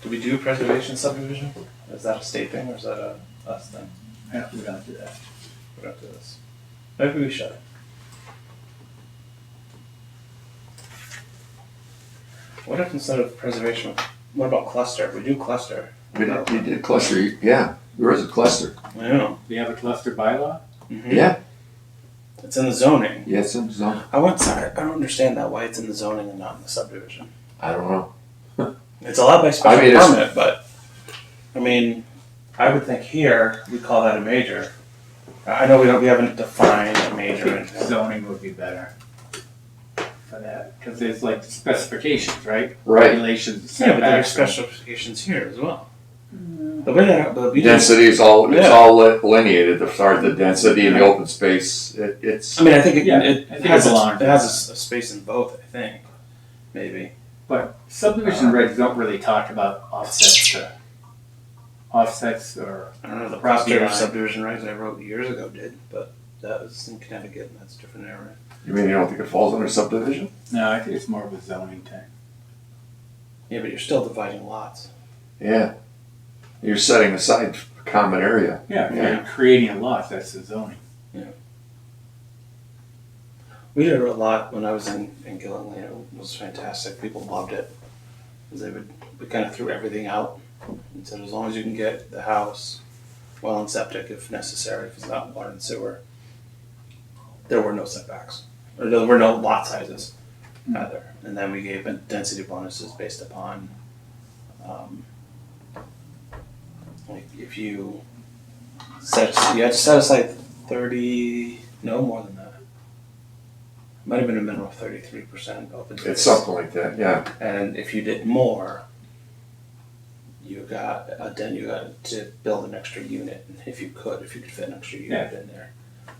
Do we do preservation subdivision? Is that a state thing or is that a us thing? Yeah, we don't do that. We don't do this. Maybe we should. What if instead of preservation, what about cluster? We do cluster. We did cluster, yeah, there is a cluster. I know. Do you have a cluster bylaw? Mm-hmm. Yeah, It's in the zoning. yeah, it's in zone. I don't understand that, why it's in the zoning and not in the subdivision. I don't know. It's allowed by special I mean, it's- permit, but, I mean, I would think here, we call that a major. I know we haven't defined a major in Zoning would be better for that, because there's like specifications, right? Right. Regulations, Yeah, but there are setbacks. specifications here as well. The way that, but we do, Density is all, it's Yeah. all delineated as far as the density and the open space. It's, I mean, I think it, Yeah, it I think has, it belongs. it has a space in both, I think, maybe. But subdivision regs don't really talk about offsets or, I don't know, the Property cluster line. subdivision regs I wrote years ago did, but that was in Connecticut and that's a different area. you mean you don't think it falls under subdivision? no, I think it's more of a zoning thing. Yeah, but you're still dividing lots. Yeah. You're setting aside a common area. Yeah, if Yeah. you're creating a lot, that's the zoning. We did a lot when I was in Gillingham. It was fantastic. People loved it. 'Cause we kind of threw everything out and said as long as you can get the house well and septic if necessary, if it's not water and sewer, there were no setbacks. Or there were no lot sizes either. And then we gave density bonuses based upon like if you had to set aside 30, no more than that. Might have been a minimum of 33% open space. It's something like that, yeah. And if you did more, you got to build an extra unit if you could fit an extra unit in there.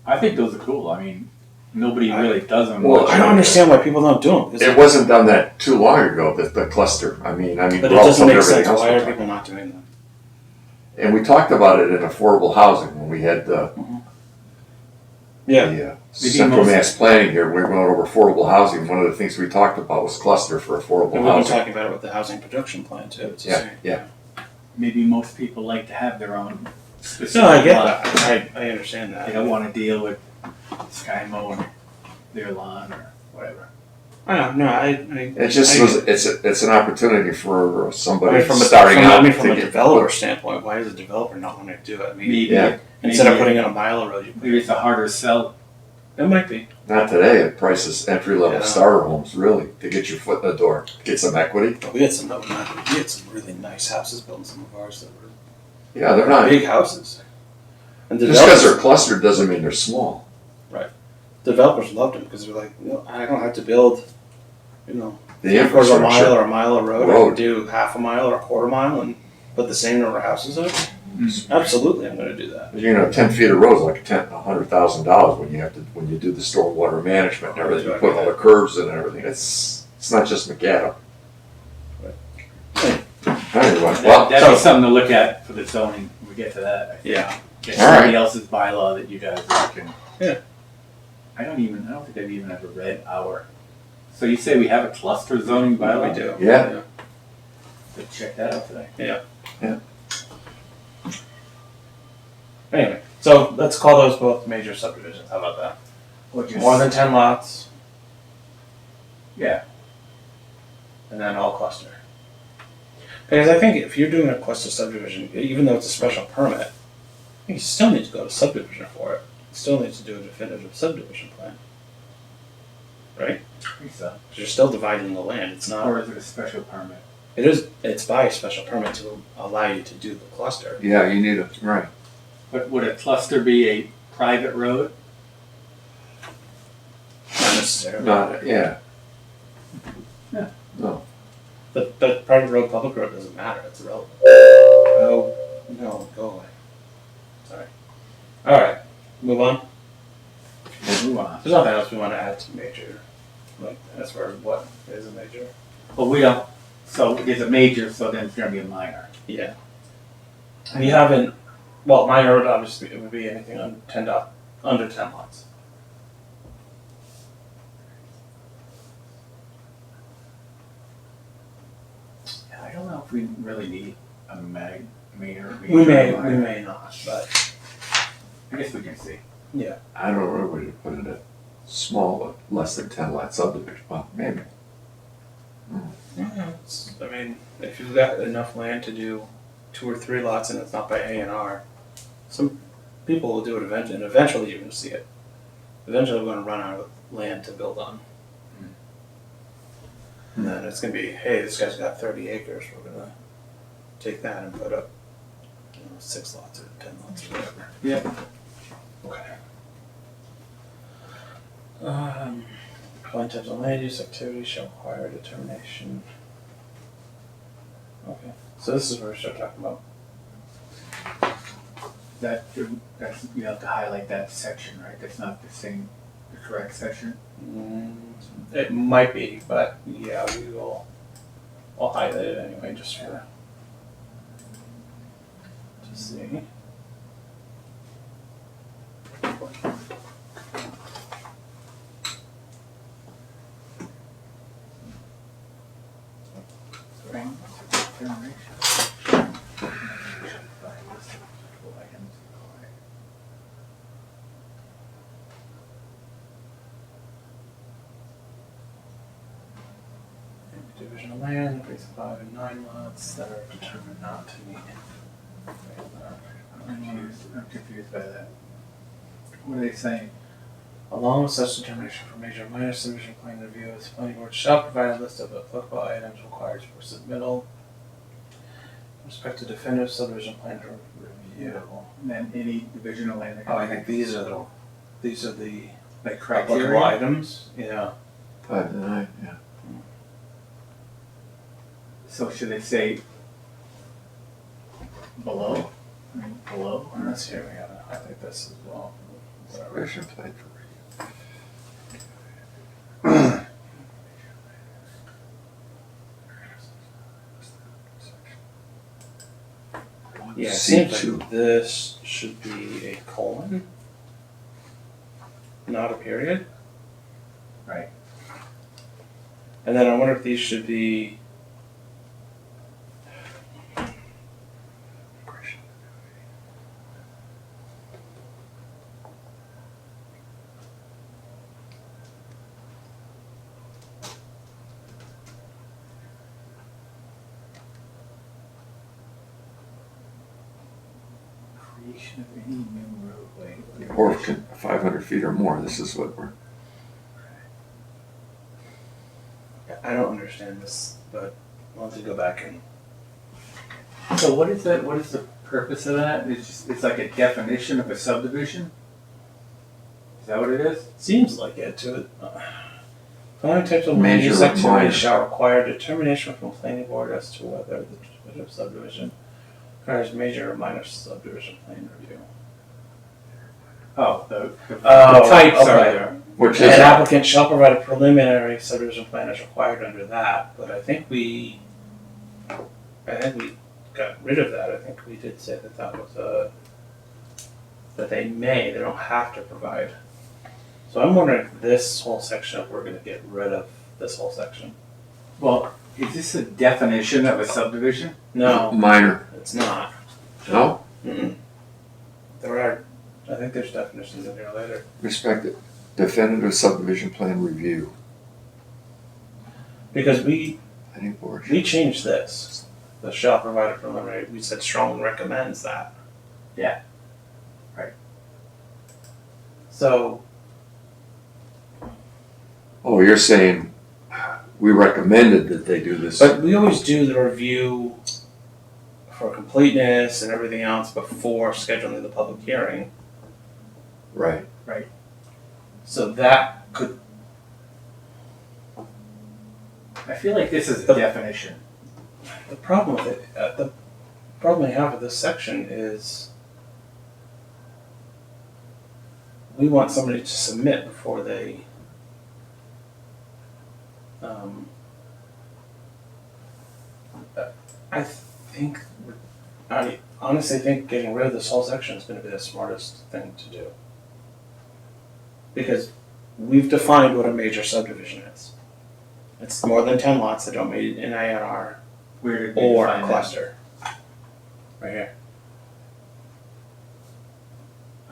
I think those are cool. I mean, nobody really does them. Well, I don't understand why people don't do them. 'Cause It wasn't done that too long ago, the cluster. I mean, but it we're all doesn't putting make sense. everything else Why on are top. people not doing them? And we talked about it in affordable housing when we had the Yeah. central mass planning here. We went over affordable housing. One of the things we talked about was cluster for affordable And we've been housing. talking about it with the housing production plan too. It's the Yeah, same. yeah. Maybe most people like to have their own specific No, I get lot. that. I understand that. They don't want to deal with Sky mowing their lawn or whatever. I know. No, It just was, it's an opportunity for somebody from starting out from a to developer standpoint, why does a developer not want to do it? I mean, Maybe, Yeah. instead of maybe- putting in a mile of road, you put maybe it's a harder sell. it might be. Not today, it prices entry-level Yeah. starter homes, really, to get your foot in the door, get some equity. But we had some really nice houses built in some of ours that were Yeah, they're not, big houses. And just because they're clustered doesn't mean they're small. developers loved them because they're like, I don't have to build, The three-quarters of a mile infrastructure, or a mile of road. I can do half a mile or a quarter mile and put the same number of houses up. Absolutely, I'm going to do that. 10 feet of road is like $100,000 when you do the stormwater management and everything, you put all the curves in and everything. It's not just macadam. Anyway, well, That'd be something to look at for the zoning when we get to that. I think. Yeah. Get All somebody right. else's bylaw that you guys can. Yeah. I don't think I've even ever read our. So you say we have a cluster zoning bylaw? We do. Yeah. So check that out today. Anyway, so let's call those both major subdivisions. How about that? Or just, More than 10 lots, Yeah. and then all cluster. Because I think if you're doing a cluster subdivision, even though it's a special permit, you still need to go to subdivision for it. You still need to do a definitive subdivision plan. Right? I think so. Because you're still dividing the land. It's not. Or is it a special permit? It is. It's by a special permit to allow you to do the cluster. yeah, you need it, right. But would a cluster be a private road? Not necessarily. Yeah. Yeah. No. But private road, public road doesn't matter. It's irrelevant. Oh no, go away. Sorry. All right, move on. Move on. There's nothing else we want to add to major, like as far as what is a major. But we don't. So there's a major, so then it's going to be a minor. Yeah. We haven't. Well, minor would obviously it would be anything under 10 lots. Yeah, I don't know if we really need a mayor. We may not, but I guess we can see. yeah. I don't know where to put it at. Small, less than 10 lot subdivision, well, maybe. I mean, if you've got enough land to do 2 or 3 lots and it's not by A&R, some people will do it eventually, and eventually you're going to see it. Eventually we're going to run out of land to build on. And then it's going to be, hey, this guy's got 30 acres, we're going to take that and put up 6 lots or 10 lots or whatever. Yeah. Okay. Plan types of land use activities shall require determination. Okay, so this is where we start talking about. That's, you have to highlight that section, right? That's not the correct section. It might be, but yeah, I'll highlight it anyway just to see. Division of land, increase of 5 and 9 lots that are determined not to meet. I'm confused by that. What are they saying? Along with such determination for major and minor subdivision plan review, the planning board shall provide a list of applicable items required for submittal. With respect to definitive subdivision plan review. And then any division of land. Oh, I think these are the like applicable criteria. items. Yeah. 5 to 9, yeah. So should they say below? I mean, below? And this here we gotta highlight this as well. Whatever. Subdivision plan for Yeah, it C2. seems like this should be a colon, not a period. Right. And then I wonder if these should be. Creation of any new roadway. Or 500 feet or more, this is what we're, I don't understand this, but I'll have to go back and. So what is that? What is the purpose of that? It's like a definition of a subdivision? Is that what it is? Seems like it to it. Following types of land Major use or minor. activities shall require determination from the planning board as to whether the definitive subdivision requires major or minor subdivision plan review. Oh, the Oh, types are okay. there. which An is, applicant shall provide a preliminary subdivision plan as required under that, but I think we got rid of that. I think we did say that was that they don't have to provide. So I'm wondering if this whole section, if we're gonna get rid of this whole section. Well, is this a definition of a subdivision? No, minor, it's not. no? Mm-mm. I think there's definitions in here later. Respected, definitive subdivision plan review. Because we Planning board. changed this. The shall provide a preliminary, we said strongly recommends that. Yeah. Right. So, Oh, you're saying, we recommended that they do this. but we always do the review for completeness and everything else before scheduling the public hearing. Right, So that could, I feel like this is a definition. the problem with it, the problem I have with this section is we want somebody to submit before they I honestly think getting rid of this whole section is going to be the smartest thing to do. Because we've defined what a major subdivision is. It's more than 10 lots that don't meet an A&R Where did we or define a that? cluster. Right here.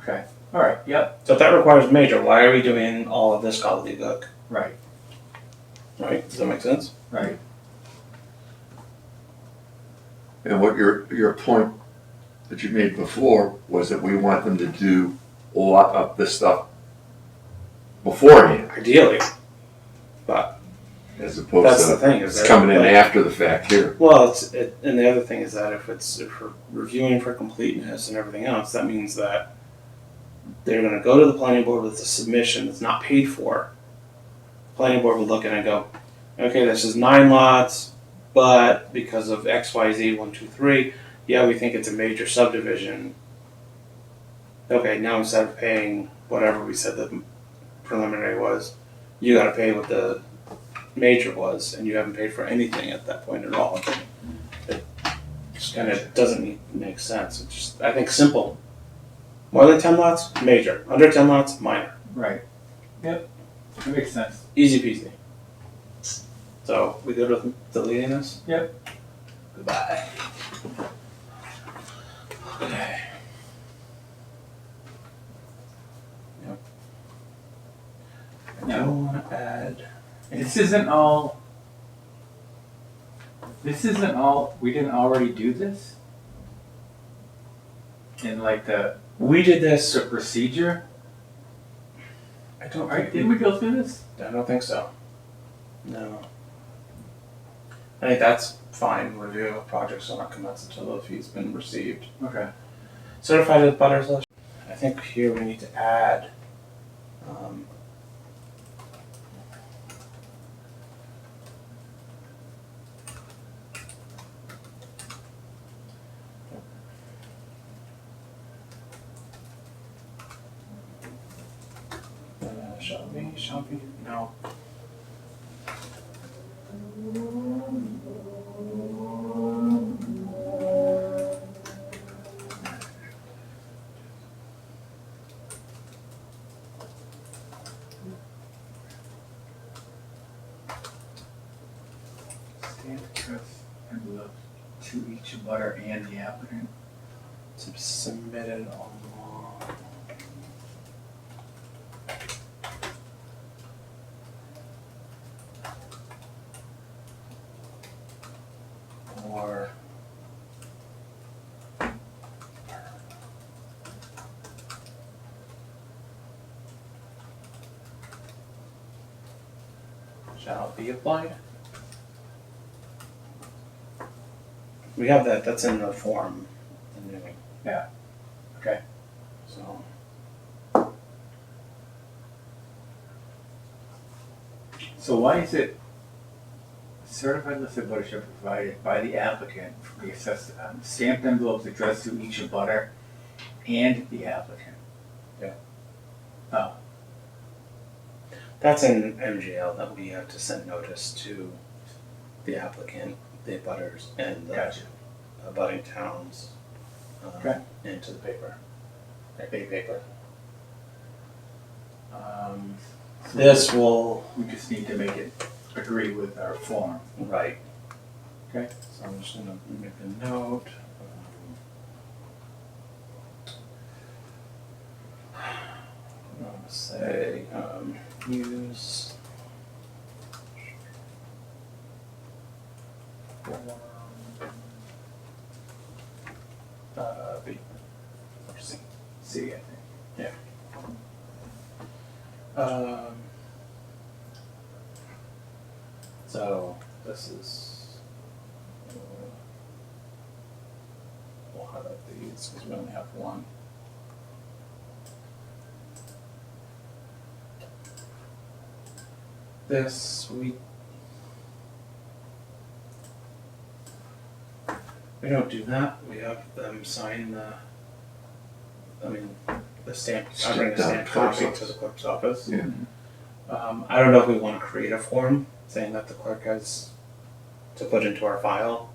Okay, alright, yep, So if that requires major, why are we doing all of this gobbledygook? right, Right? Does that make sense? right. And what your point that you made before was that we want them to do a lot of this stuff beforehand, Ideally. But as opposed that's to the thing, is it's that, coming in like, after the fact here. well, and the other thing is that if we're reviewing for completeness and everything else, that means that they're going to go to the planning board with a submission that's not paid for. The planning board will look at it and go, okay, this is 9 lots, but because of X, Y, Z, 1, 2, 3, yeah, we think it's a major subdivision. Okay, now instead of paying whatever we said the preliminary was, you got to pay what the major was, and you haven't paid for anything at that point at all. It just kind of doesn't make sense. It's just, I think, simple. More than 10 lots, major. Under 10 lots, minor. Right. Yep. That makes sense. Easy peasy. So, we good with deleting this? Yep. Goodbye. Okay. Yep. I don't want to add. This isn't all. We didn't already do this? In like the We did this. procedure? I don't. Right? Didn't we go through this? I don't think so. No. I think that's fine. Review of projects will not commence until the fee's been received. Okay. Certified butters list. I think here we need to add. Um, shall be, no. Stamped trust envelope to each abutter and the applicant. Submitted along. Or shall be applied. We have that, that's in the form. Yeah. Okay. So. So why is it certified list of abutters shall be provided by the applicant for the assessed stamped envelopes addressed to each abutter and the applicant? Yeah. Oh, That's in MGL that we have to send notice to the applicant, the abutters, and the gotcha. abutting towns Okay. into the paper, a paper. This will, We just need to make it agree with our form. right. Okay. So I'm just gonna make a note. I'm gonna say, use form, B, or C. See, I think. So this is, we'll highlight these because we only have one. This, we don't do that. We have them sign the stamp, I bring a Stamped stamped clerk's copy office. to the clerk's office. Yeah. I don't know if we want to create a form saying that the clerk has to put into our file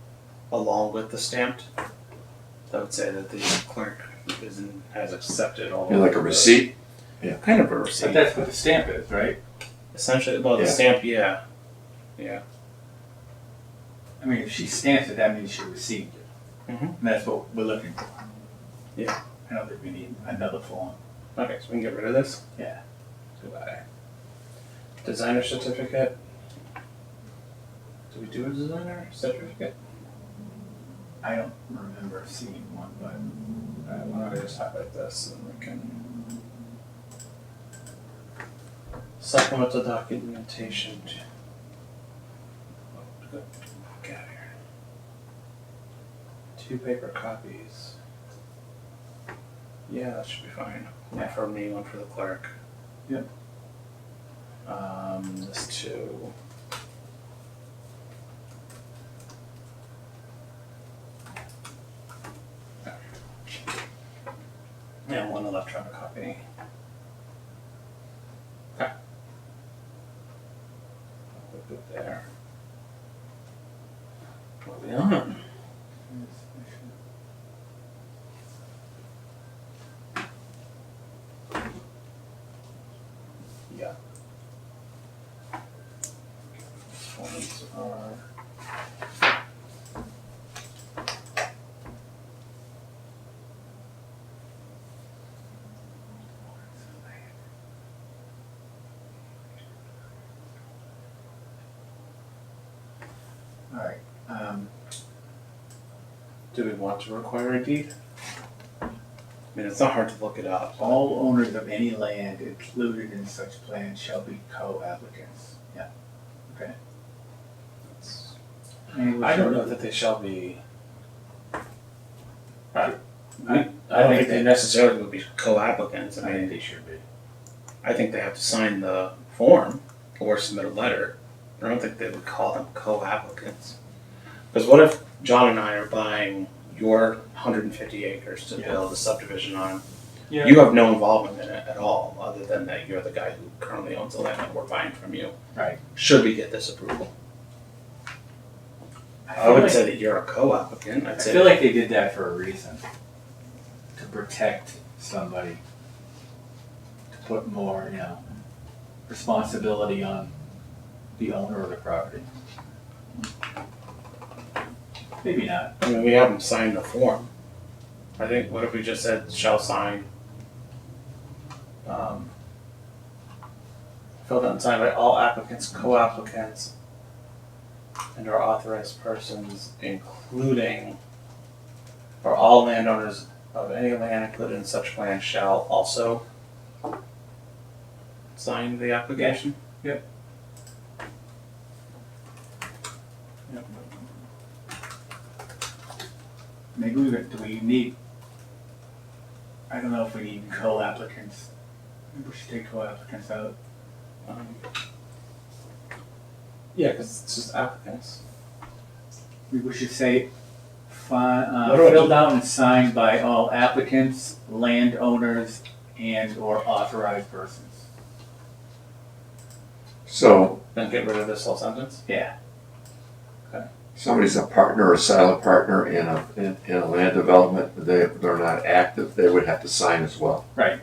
along with the stamped. That would say that the clerk has accepted all. Like a of the- receipt? Kind of a But receipt. that's what the stamp is, right? Essentially, well, the Yeah. stamp, yeah. Yeah. I mean, if she stamps it, that means she received it. Mhm. And that's what we're looking for. Yeah. I don't think we need another form. Okay, so we can get rid of this? Yeah. Goodbye. Designer certificate. Do we do a designer certificate? I don't remember seeing one, but Why don't I just highlight this and we can. Supplemental documentation. Oh, good. Get out of here. 2 paper copies. Yeah, that should be fine. One for me, one for the clerk. Yep. This 2. And 1 electronic copy. Okay. Put it there. Moving on. Yeah. Forms are. all right. Do we want to require a deed? I mean, it's not hard to look it up. All owners of any land included in such plan shall be co-applicants. Yeah. Okay. I don't know that they shall be. I I don't think they necessarily would be co-applicants. I I think mean, they should be. I think they have to sign the form or submit a letter. I don't think they would call them co-applicants. Because what if John and I are buying your 150 acres to Yeah. build a subdivision on? Yeah. You have no involvement in it at all, other than that you're the guy who currently owns the land that we're buying from you. Right. Should we get this approval? I feel would like- say that you're a co-applicant. I I'd say feel like they did that for a reason. To protect somebody. To put more, responsibility on the owner of the property. Maybe not. I mean, we haven't signed the form. I think, what if we just said shall sign? Filled out and signed by all applicants, co-applicants, and or authorized persons, including, or all landowners of any land included in such plan shall also sign the application? Yep. Yep. Maybe do we need, I don't know if we need co-applicants. Maybe we should take co-applicants out. Yeah, because it's just applicants. Maybe we should say, What do I filled do? out and signed by all applicants, landowners, and or authorized persons. So Then get rid of this whole sentence? Yeah. somebody's a partner or a silent partner in a land development, they're not active, they would have to sign as well. Right.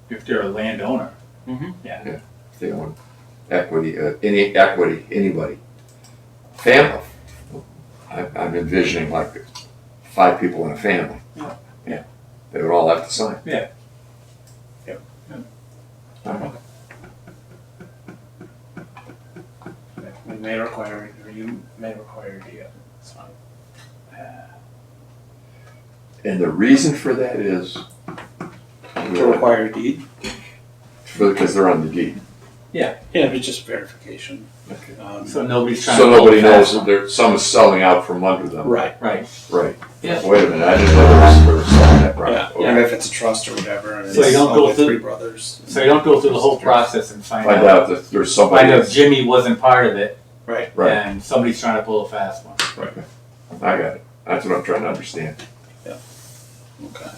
If they're a landowner. Mm-hmm. Yeah. They own equity, anybody. Family. I'm envisioning like 5 people in a family. Yeah. They would all have to sign. Yeah. Yep. Okay. We may require it, or you may require it, yeah, it's fine. And the reason for that is To require a deed? because they're on the deed. Yeah, it's just verification. Okay. So nobody's trying So to. nobody knows that someone's selling out from under them. Right, Right. Right. Yeah. Wait a minute, I didn't know there was selling that, right? yeah, Okay. and if it's a trust or whatever, and So it's you don't all go the through- 3 brothers. So you don't go through the whole process and find Find out that there's somebody. Find out Jimmy wasn't part of it, Right. Right, and somebody's trying to pull a fast one. I got it. That's what I'm trying to understand. Okay.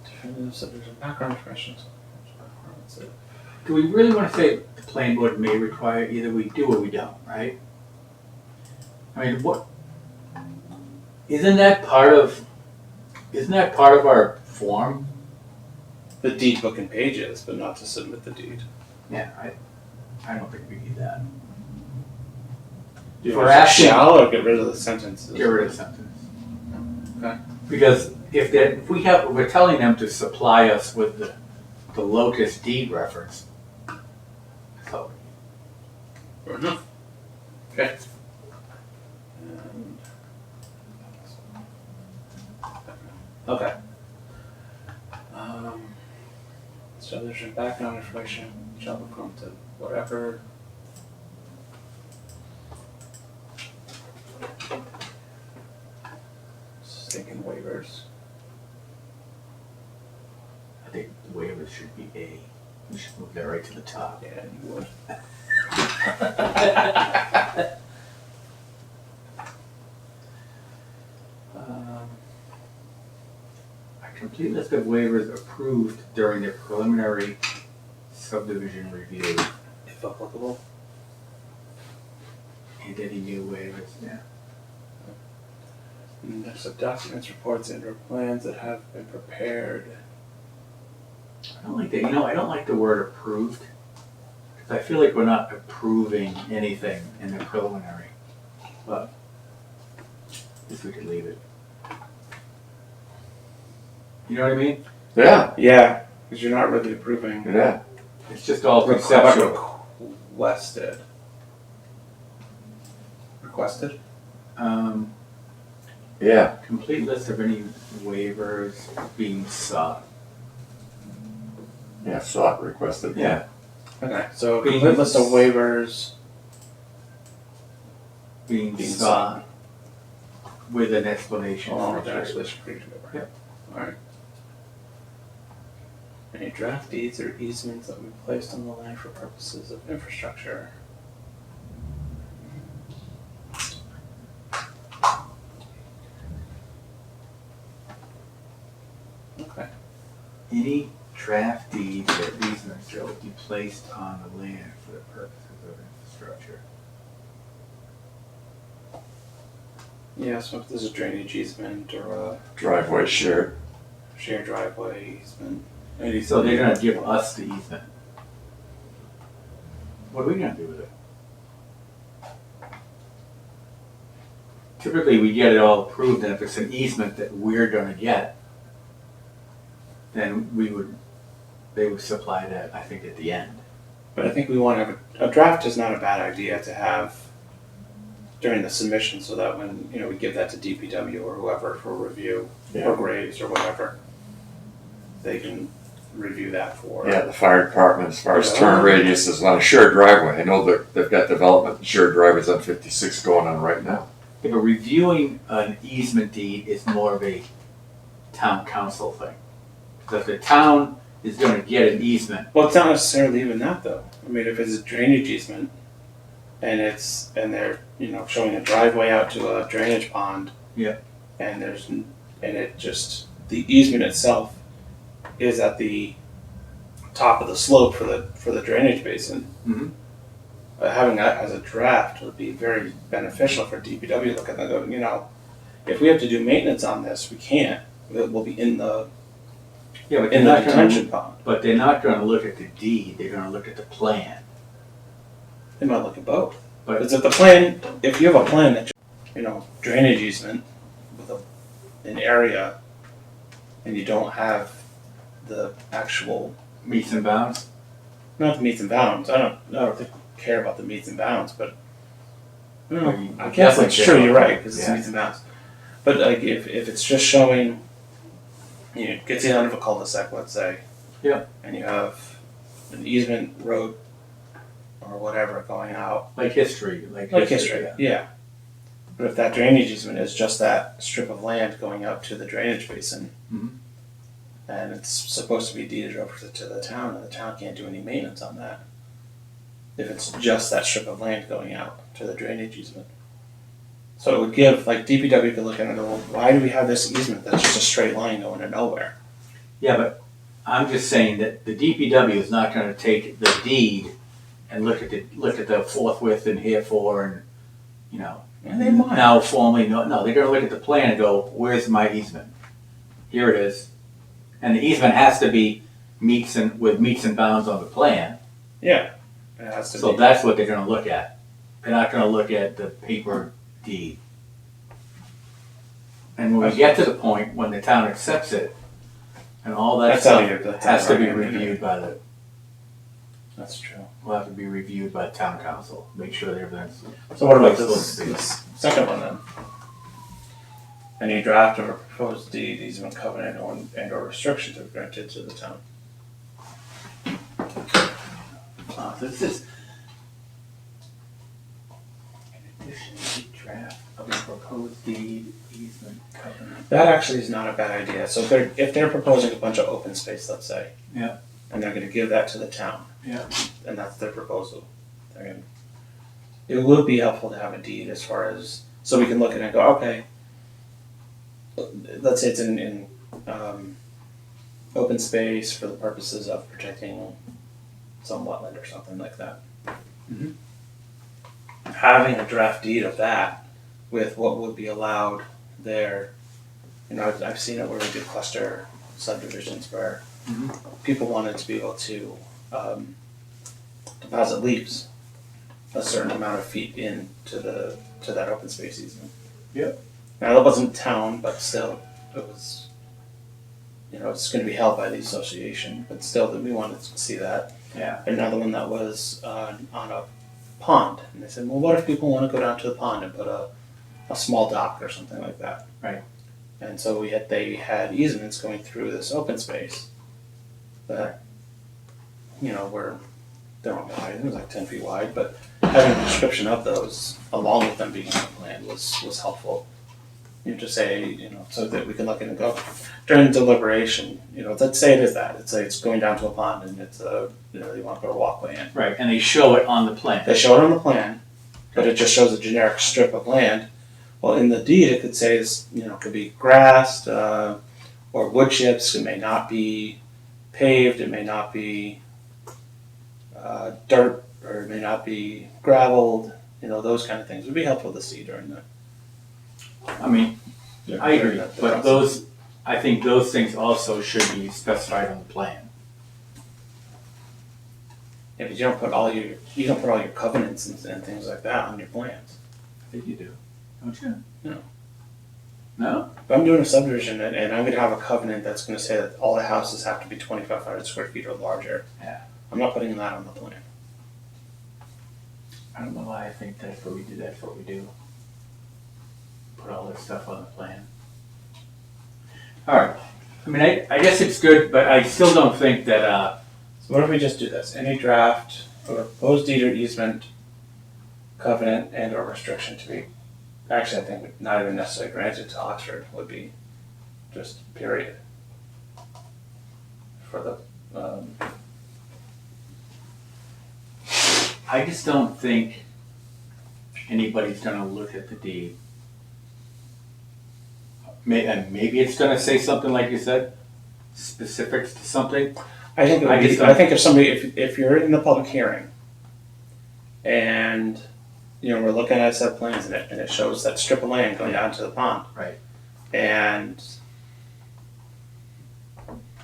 Definitive subdivision background information. Do we really want to say the planning board may require either we do or we don't, right? I mean, what, isn't that part of our form? The deed book and pages, but not to submit the deed. Yeah, I don't think we need that. You For want to asking- shall or get rid of the sentences? Get rid of the sentence. Okay. Because if we're telling them to supply us with the locust deed reference. So, Fair enough. Okay. And- Okay. Subdivision background information shall be come to whatever. Just thinking waivers. I think the waivers should be A. We should move that right to the top. Yeah, you would. A complete list of waivers approved during the preliminary subdivision review. If applicable. And any new waivers, yeah. Next up, documents, reports, and or plans that have been prepared. I don't like that, I don't like the word approved. Because I feel like we're not approving anything in the preliminary. But, I guess we could leave it. You know what I mean? Yeah, Yeah, because you're not really approving. yeah. It's just all conceptual. Requested. Requested? Yeah, Complete list of any waivers being sought. yeah, sought, requested. Yeah. Okay, so Being- complete list of waivers. Being Being sought with an explanation. Along for with the each explanation for each waiver. Yep. Alright. Any draft deeds or easements that we placed on the land for purposes of infrastructure. Okay. Any draft deeds or easements shall be placed on the land for the purposes of infrastructure. Yeah, so if there's a drainage easement or a Driveway shared. shared driveway easement. So they're gonna give us the easement. What are we gonna do with it? Typically, we get it all approved, and if it's an easement that we're gonna get, then they would supply that, I think, at the end. But I think we want to have a draft is not a bad idea to have during the submission so that when, we give that to DPW or whoever for review or Graves or whatever, they can review that for. Yeah, the fire department, as far as Yeah. turn radius is on a shared driveway. I know they've got development, shared driveways on 56 going on right now. Yeah, but reviewing an easement deed is more of a town council thing. Because if the town is gonna get an easement, Well, it's not necessarily even that though. I mean, if it's a drainage easement and they're, showing a driveway out to a drainage pond. Yeah. And the easement itself is at the top of the slope for the drainage basin. Mhm. Having that as a draft would be very beneficial for DPW to look at that, and go, if we have to do maintenance on this, we can't. We'll be in the yeah, but in the detention pond. they're not gonna look at the deed, they're gonna look at the plan. They might look at both. But Because if you have a plan that, drainage easement with an area and you don't have the actual, meets and bounds, not the meets and bounds, I don't think we care about the meets and bounds, but I don't know, I guess Definitely it's care true, about you're that. right, because it's Yeah. meets and bounds. But like if it's just showing, gets you out of a cul-de-sac, let's say. Yeah. And you have an easement road or whatever going out. like history. Like history, yeah. But if that drainage easement is just that strip of land going out to the drainage basin, Mhm. and it's supposed to be deeded over to the town, and the town can't do any maintenance on that. If it's just that strip of land going out to the drainage easement. So it would give, like DPW could look at it and go, well, why do we have this easement that's just a straight line going to nowhere? Yeah, but I'm just saying that the DPW is not gonna take the deed and look at the forthwith and herefore and, And they might. now formally, no, they're gonna look at the plan and go, where's my easement? Here it is. And the easement has to be meets and bounds on the plan, Yeah. It has to so be. that's what they're gonna look at. they're not gonna look at the paper deed. And when we get to the point when the town accepts it, and all that That's how stuff that's has how to be I reviewed it. reviewed by the, That's true. will have to be reviewed by town council, make sure that everything's. So what about It's supposed to be. this second one then? Any draft or proposed deed, easement, covenant, or restrictions are granted to the town. So this is. In addition to draft of a proposed deed, easement, covenant. That actually is not a bad idea. So if they're proposing a bunch of open space, let's say. Yeah. And they're gonna give that to the town. Yeah. And that's their proposal. It would be helpful to have a deed as far as, so we can look at it and go, okay, let's say it's in open space for the purposes of protecting some wetland or something like that. Mhm. Having a draft deed of that with what would be allowed there, I've seen it where we did cluster subdivisions where Mhm. people wanted to be able to deposit leaves a certain amount of feet into that open space easement. Yep. Now that wasn't town, but still, it was. It's going to be held by the association, but still, we wanted to see that. Yeah. Another one that was on a pond, and they said, well, what if people want to go down to the pond and put a small dock or something like that? Right. And so they had easements going through this open space that, were, they weren't wide, it was like 10 feet wide, but having a description of those along with them being on the plan was helpful. To say, so that we can look at it and go, during deliberation, let's say it is that, it's going down to a pond and it's you want to put a walkway in. Right, and they show it on the plan. They show it on the plan, but it just shows a generic strip of land. Well, in the deed, it could say, it could be grassed, or wood chips, it may not be paved, it may not be dirt, or it may not be gravelled, those kind of things would be helpful to see during the. I mean, I agree, the but process. I think those things also should be specified on the plan. Yeah, but you don't put all your covenants and things like that on your plans. I think you do, don't you? No. No? If I'm doing a subdivision and I'm gonna have a covenant that's gonna say that all the houses have to be 2,500 square feet or larger. Yeah. I'm not putting that on the plan. I don't know why I think that's what we do, that's what we do. Put all this stuff on the plan. Alright, I mean, I guess it's good, but I still don't think that, So what if we just do this? Any draft or proposed deed or easement, covenant and or restriction to be, actually I think not even necessarily granted to Oxford would be just period. For the, I just don't think anybody's gonna look at the deed. Maybe it's gonna say something like you said, specifics to something. I think if somebody, if you're in the public hearing and, we're looking at set plans and it shows that strip of land going down to the pond. Right. And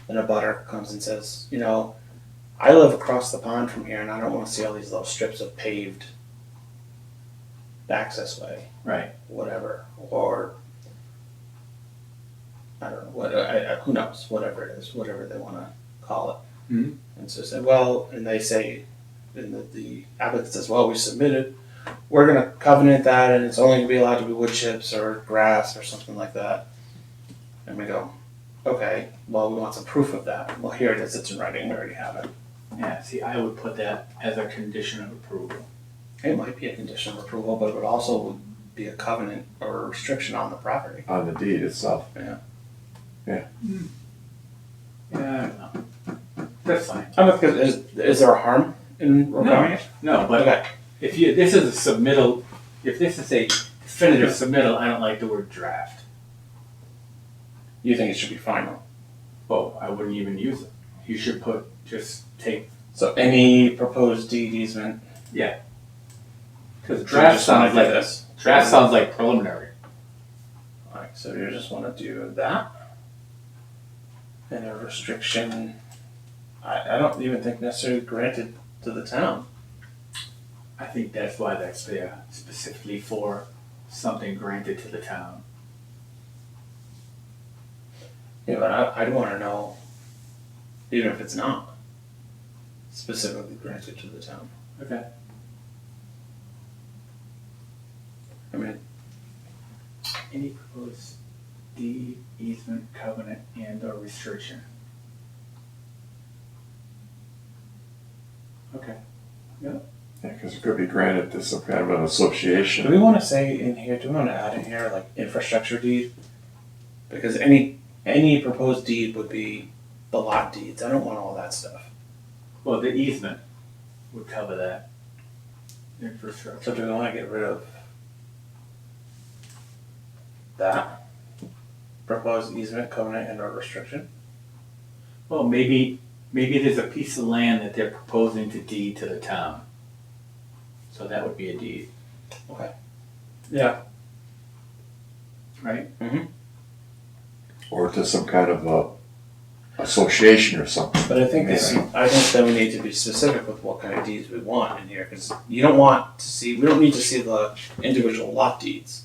then a butter comes and says, I live across the pond from here and I don't want to see all these little strips of paved access way, Right. whatever, or I don't know, who knows, whatever it is, whatever they want to call it. Mhm. And so say, well, and they say, and the applicant says, well, we submitted, we're going to covenant that and it's only going to be allowed to be wood chips or grass or something like that. And we go, okay, well, we want some proof of that. Well, here it is, it's in writing, we already have it. Yeah, see, I would put that as a condition of approval. It might be a condition of approval, but it would also be a covenant or a restriction on the property. On the deed itself. Yeah. Yeah, I don't know. That's fine. I don't know, is there a harm in requiring it? No, but Okay. if this is a submittal, if this is a definitive submittal, I don't like the word draft. You think it should be final? Oh, I wouldn't even use it. You should take, So any proposed deed easement. because you draft just wanna sounds do like, this. draft sounds like preliminary. Alright, so you just want to do that. And a restriction, I don't even think necessarily granted to the town. I think that's why that's there, specifically for something granted to the town. Yeah, but I'd wanna know, even if it's not specifically granted to the town. Okay. I mean, Any proposed deed, easement, covenant, and or restriction. Okay. Yeah, because it could be granted to some kind of an do association. we wanna say in here, do we wanna add in here like infrastructure deed? Because any proposed deed would be the lot deeds, I don't want all that stuff. Well, the easement would cover that. Infrastructure. So do we wanna get rid of that? Proposed easement, covenant, and or restriction? Well, maybe there's a piece of land that they're proposing to deed to the town. So that would be a deed, Yeah. right? Or to some kind of a association or something. But I think then we need to be specific with what kind of deeds we want in here, because we don't need to see the individual lot deeds.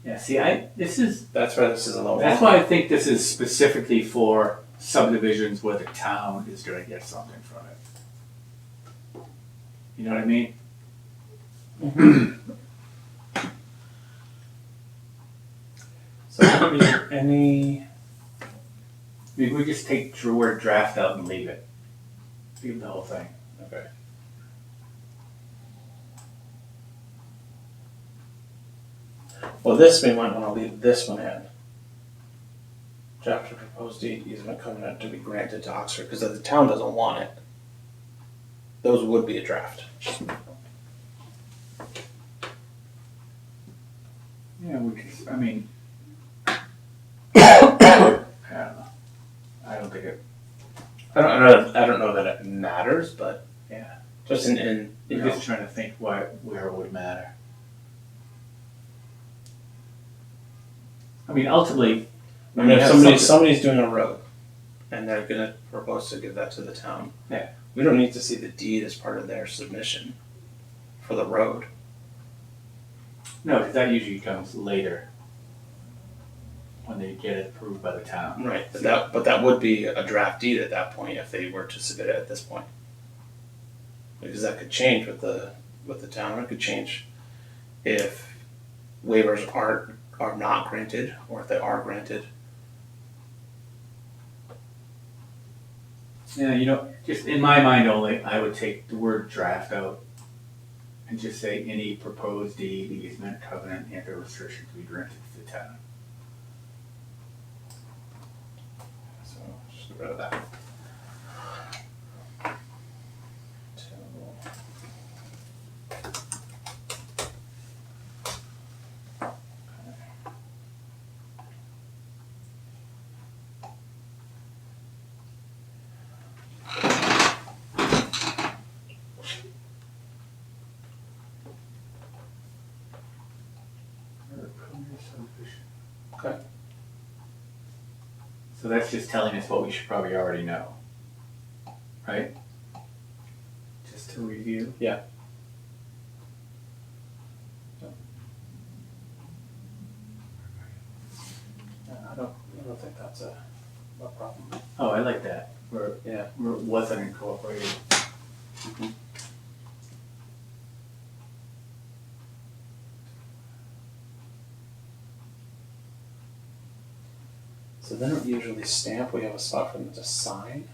Yeah, see, That's why this is a little. that's why I think this is specifically for subdivisions where the town is gonna get something from it. You know what I mean? So that would be any, Maybe we just take the word draft out and leave it. Leave the whole thing. okay. Well, this we might wanna leave this one in. Draft of proposed deed easement covenant to be granted to Oxford, because if the town doesn't want it, those would be a draft. Yeah, we just, I mean, I don't know. I don't think it, I don't know that it matters, but yeah. just in you I'm know, just trying to think where it would matter. I mean, ultimately, I mean, if somebody's doing a road and they're gonna propose to give that to the town. Yeah. We don't need to see the deed as part of their submission for the road. no, because that usually comes later when they get it approved by the town. Right. But that would be a draft deed at that point if they were to submit it at this point. Because that could change with the town. It could change if waivers are not granted or if they are granted. Yeah, you know, just in my mind only, I would take the word draft out and just say any proposed deed, easement, covenant, and or restriction to be granted to the town. So just get rid of that. Okay. So that's just telling us what we should probably already know, right? Just to review. Yeah. I don't think that's a problem. Oh, I like that. Where Yeah. where it wasn't incorporated. So they don't usually stamp, we have a spot for them to sign.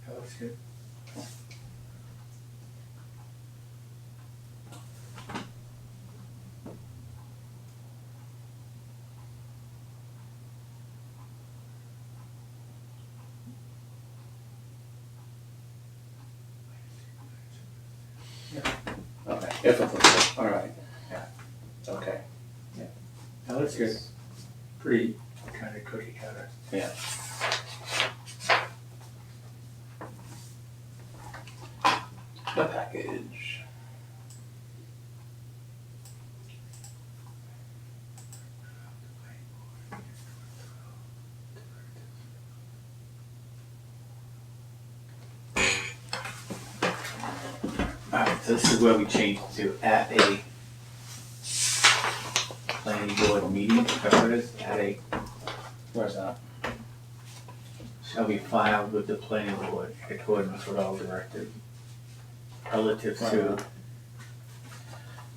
That looks good. Okay, if applicable, all right. Yeah. Okay. That looks good. Pretty kind of cookie cutter. Yeah. The package. Alright, so this is where we changed to at a planning board meeting, whatever it is, at a, Where's that? shall be filed with the planning board in accordance with all directives relative to,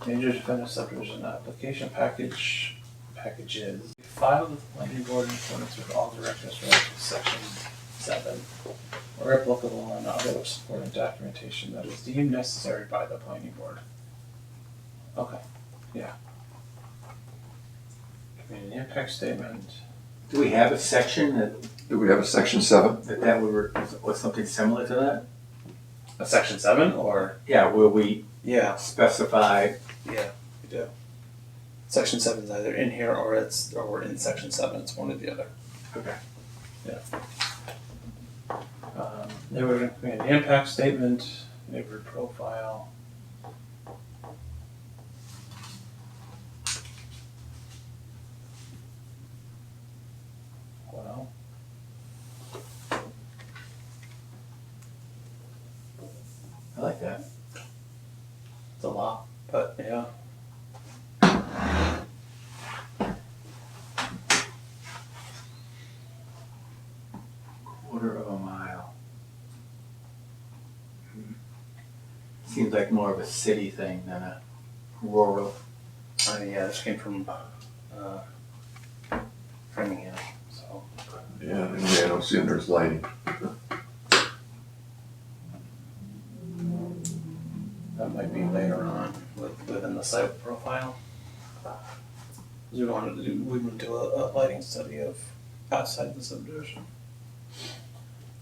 Major definitive subdivision application packages filed with the planning board in accordance with all directives related to section 7, or applicable and other supporting documentation that is deemed necessary by the planning board. Okay, yeah. Community impact statement. do we have a section Do we have a section 7? that would, or something similar to that? A section 7 or? Yeah, where we Yeah, specify, yeah, we do. Section 7 is either in here or we're in section 7, it's one or the other. okay, Neighborhood community impact statement, neighborhood profile. Well, I like that. it's a lot, but yeah. Quarter of a mile. Seems like more of a city thing than a rural. I mean, yeah, this came from Framingham, so. Yeah, and I don't see there's lighting. That might be later on within the site profile. We would do a lighting study of outside the subdivision.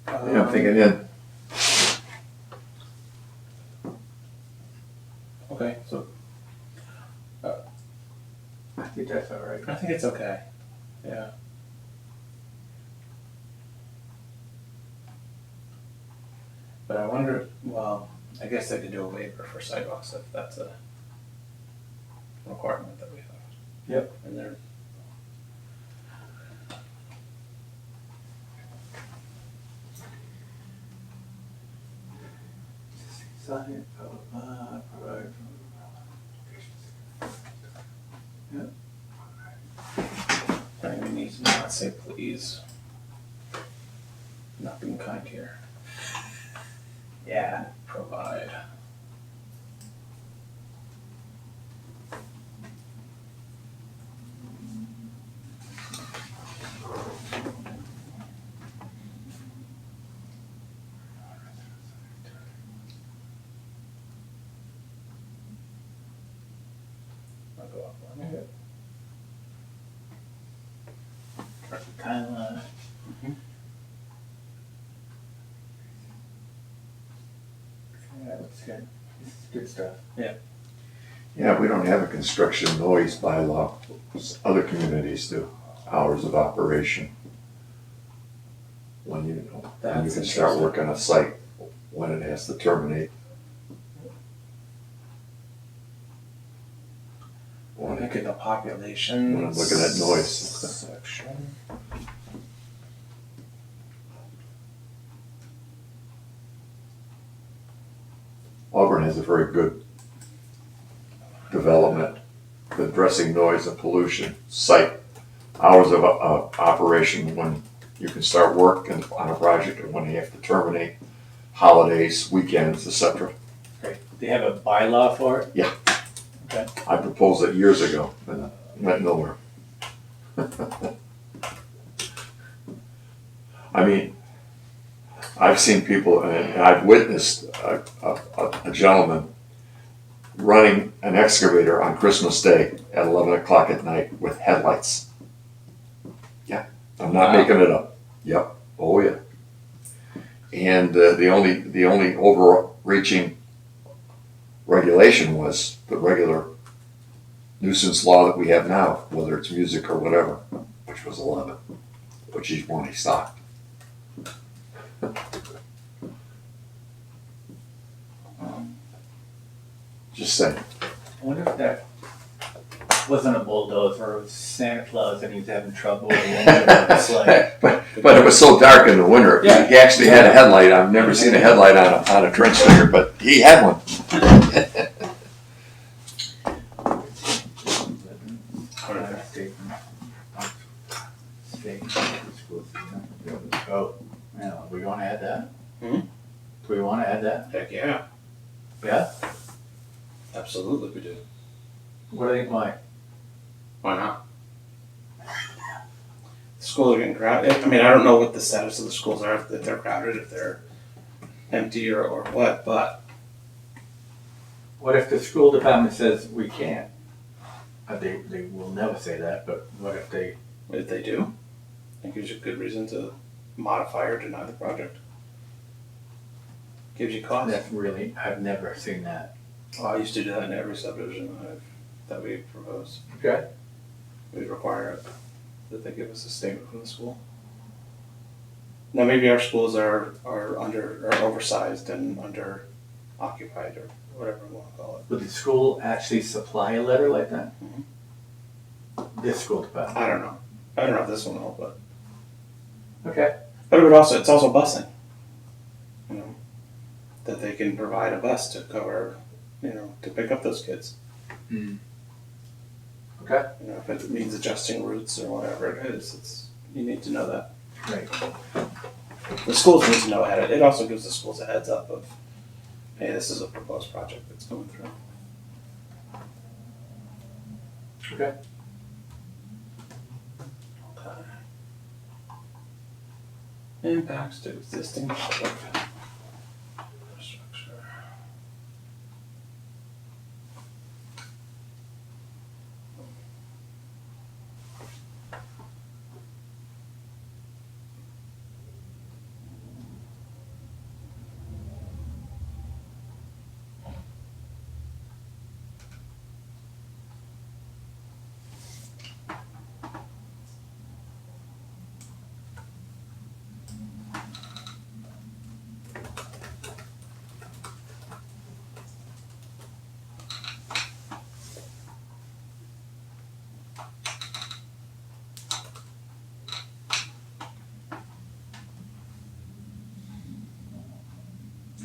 Yeah, I'm thinking in. Okay, so I think that's all right. I think it's okay, yeah. But I wonder, well, I guess they could do a waiver for sidewalks if that's a requirement that we have. Yep. And they're. Sign, provide. I think we need to not say please. Not being kind here. Yeah, provide. I'll go up one. Okay. Timeline. Yeah, that's good. This is good stuff. Yeah, we don't have a construction noise bylaw. Other communities do. Hours of operation. When you That's can start interesting. work on a site, when it has to terminate. When Look at the population. When I'm looking at noise. Section. Auburn has a very good development addressing noise and pollution, site, hours of operation, when you can start work on a project and when you have to terminate, holidays, weekends, etc. Great. They have a bylaw for it? Yeah. Okay. I proposed it years ago and went nowhere. I mean, I've seen people, and I've witnessed a gentleman running an excavator on Christmas Day at 11 o'clock at night with headlights. Yeah, I'm not Wow. making it up. Yep. Oh yeah. And the only overreaching regulation was the regular nuisance law that we have now, whether it's music or whatever, which was 11, which each one he stopped. Just saying. I wonder if that wasn't a bulldozer, it was Santa Claus and he was having trouble with the sleigh. But it was so dark in the winter. Yeah. He actually had a headlight. I've never seen a headlight on a trench digger, but he had one. Oh, yeah, we want to add that? Hmm? Do we want to add that? Heck yeah, Yeah? absolutely we do. What do you think, why? Why not? The schools are getting crowded. I mean, I don't know what the status of the schools are, if they're crowded, if they're empty or what, but What if the school department says we can't? They will never say that, but what if they, if they do, it gives you a good reason to modify or deny the project. Gives you cost. that's really, I've never seen that. Oh, I used to do that in every subdivision that we proposed. Okay. We require it, that they give us a statement from the school. Now, maybe our schools are oversized and under occupied or whatever we want to call it. Would the school actually supply a letter like that? Mhm. This school department? I don't know. I don't know if this one will, but Okay. it would also, it's also busing. You know, that they can provide a bus to cover, you know, to pick up those kids. Okay. You know, if it means adjusting routes or whatever it is, you need to know that. Right. The schools need to know ahead. It also gives the schools a heads up of, hey, this is a proposed project that's going through. Okay. Okay. Impacts to existing public infrastructure.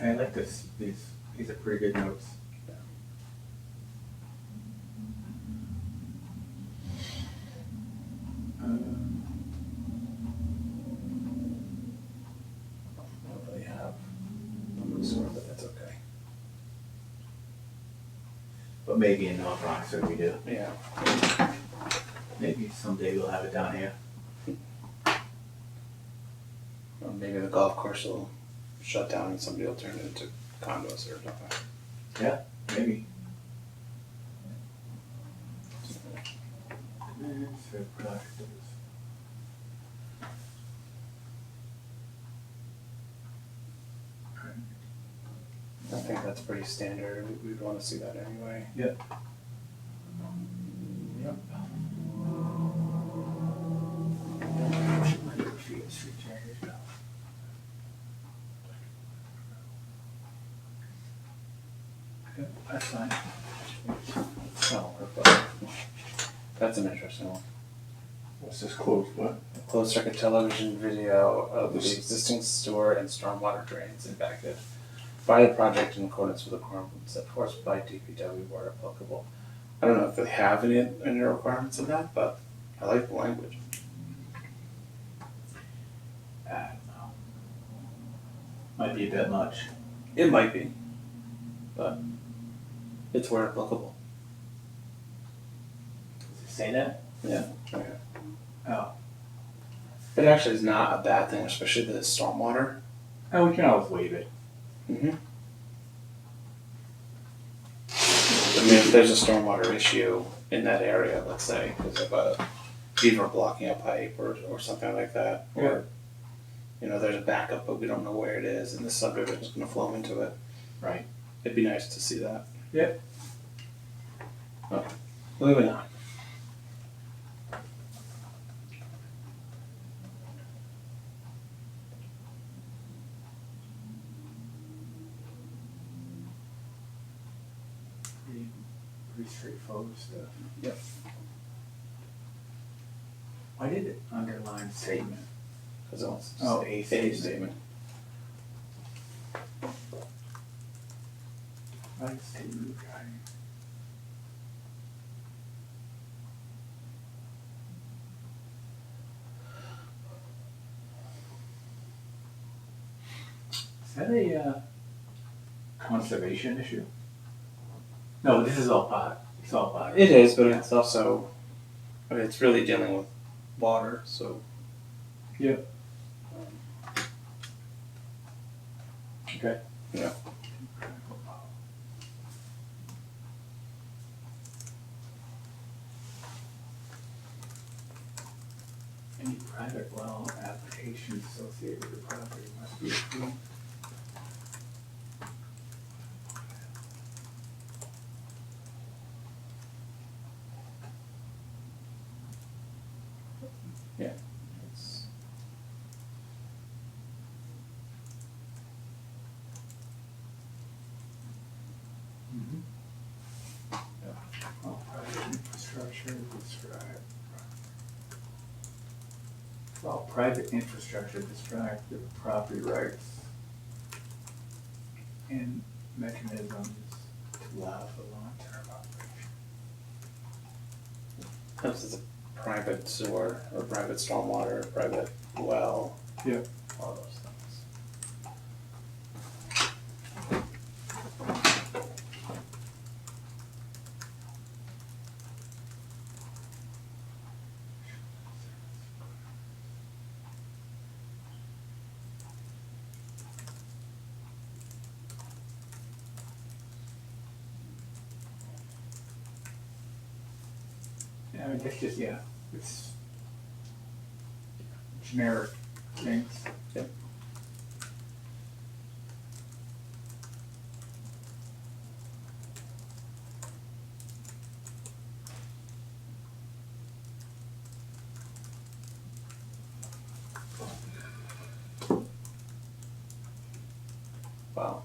I like this. These are pretty good notes. I don't really have numbers for it, but that's okay. But maybe in North Roxbury we do. Yeah. Maybe someday we'll have it down here. Or maybe the golf course will shut down and somebody will turn it into condos or something. Maybe. I think that's pretty standard. We'd want to see that anyway. Yep. That's fine. Oh, but that's an interesting one. What's this closed, what? Closed circuit television video of the existing sewer and stormwater drains impacted by the project in accordance with the requirements set forth by DPW where applicable. I don't know if they have any requirements of that, but I like the language. I don't know. Might be a bit much. It might be, but it's where applicable. Does it say that? Yeah. Oh. It actually is not a bad thing, especially the stormwater. Oh, we can always waive it. Mm-hmm. I mean, if there's a stormwater issue in that area, let's say, because of a beaver blocking a pipe or something like that, or, you know, there's a backup, but we don't know where it is, and the subdivision's gonna flow into it. Right. It'd be nice to see that. Yep. Okay, moving on. Pretty straightforward stuff. Yep. Why did it underline statement? Because it's Oh, a a statement. statement. Right, statement regarding. Is that a conservation issue? No, this is all part. It's all part. It is, but it's also, I mean, it's really dealing with water, so. Yeah. Um, Okay. Yeah. Any private well applications associated with the property must be approved. It's, All private infrastructure described. All private infrastructure described the property rights and mechanisms to allow for long-term operation. this is a private sewer, or private stormwater, private well. Yeah. All those things. Yeah, I mean, that's just, yeah, it's generic things. Yep. Wow.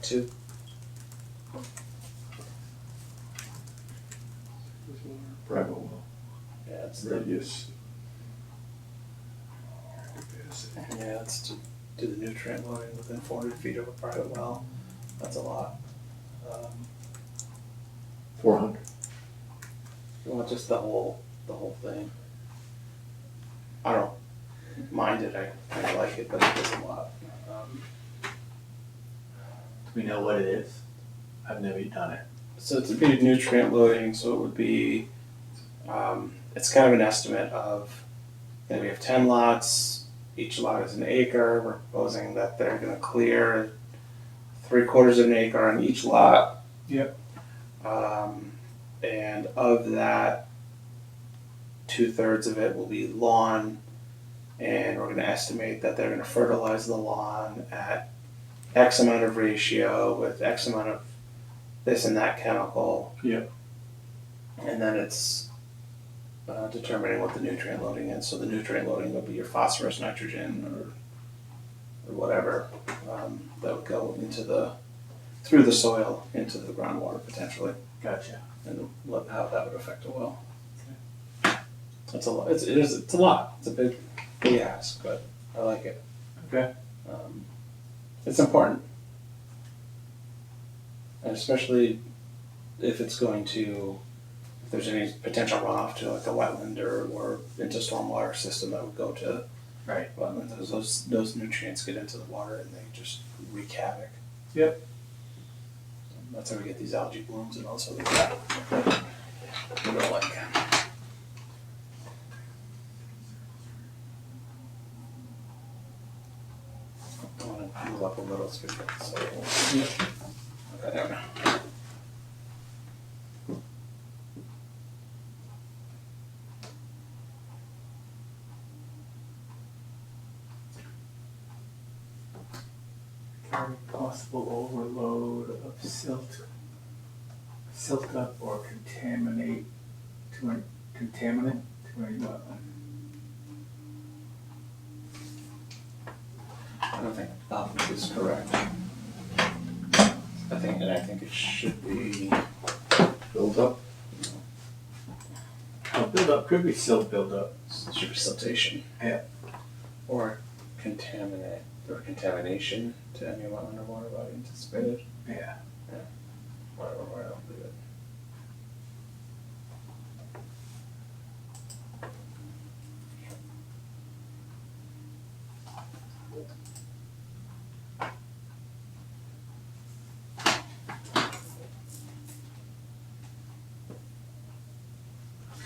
Two. Private well, Yeah, it's the, radius. yeah, it's to do the nutrient loading within 400 feet of a private well. That's a lot. 400. Well, just the whole thing. I don't mind it. I like it, but it is a lot. Do we know what it is? I've never done it. So it's a big nutrient loading, so it would be, it's kind of an estimate of, then we have 10 lots, each lot is an acre, we're proposing that they're gonna clear 3/4 of an acre on each lot. Yep. And of that, 2/3 of it will be lawn, and we're gonna estimate that they're gonna fertilize the lawn at X amount of ratio with X amount of this and that chemical. Yep. And then it's determining what the nutrient loading is. So the nutrient loading would be your phosphorus, nitrogen, or whatever that would go through the soil into the groundwater potentially, Gotcha. and how that would affect a well. It's a lot. It's a lot. It's a big ask, but I like it. Okay. It's important. And especially if it's going to, if there's any potential runoff to like a wetland or into stormwater system that would go to Right. wetlands, those nutrients get into the water and they just wreak havoc. Yep. That's how we get these algae blooms and also the crap. We don't like. I want to move up a little so we get the soil. Yep. Okay, there we go. Possible overload of silt up or contaminant to a wetland. I don't think that is correct. I think it should be, Build up. Oh, build up, could be silt build up. it should be siltation. Yeah. Or contamination to any wetland or water body anticipated. Yeah. Whatever, I'll leave it.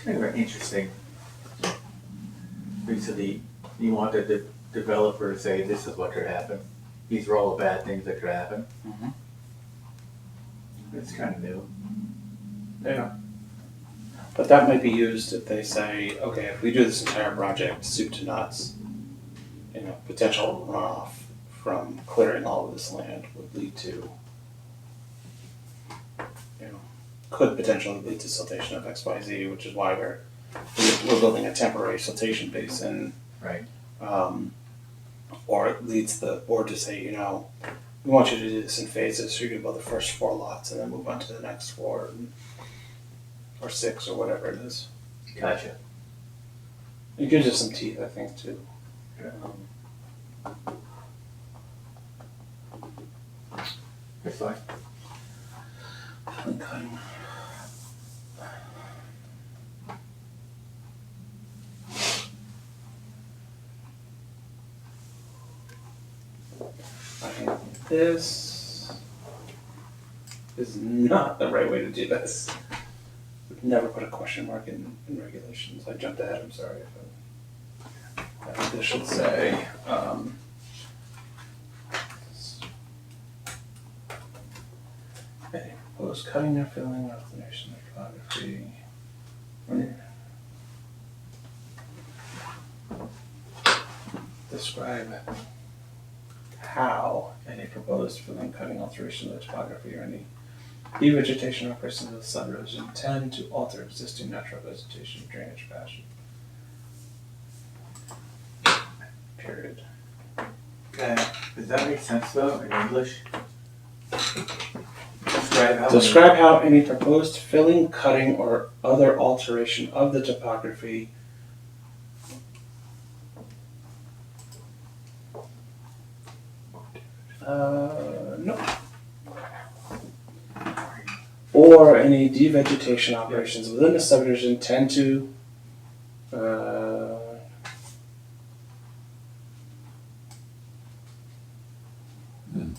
Kind of interesting. Basically, you want the developer to say this is what could happen. These are all the bad things that could happen. Mhm. It's kind of new. Yeah. But that might be used if they say, okay, if we do this entire project soup to nuts, potential runoff from clearing all of this land would lead to, could potentially lead to siltation of XYZ, which is why we're building a temporary siltation basin. Right. Or it leads the board to say, we want you to do this in phases, so you're gonna build the first 4 lots and then move on to the next 4 or 6 or whatever it is. Gotcha. It gives us some teeth, I think, too. That's fine. Okay. I think this is not the right way to do this. Would never put a question mark in regulations. I jumped ahead, I'm sorry. I think this should say, okay, proposed cutting or filling of the nation of topography. Describe how any proposed filling, cutting, alteration of the topography or any devegetation operations of the subdivision tend to alter existing natural vegetation, drainage pattern. Period. Does that make sense though in English? Describe how any proposed filling, cutting, or other alteration of the topography no. Or any devegetation operations within the subdivision tend to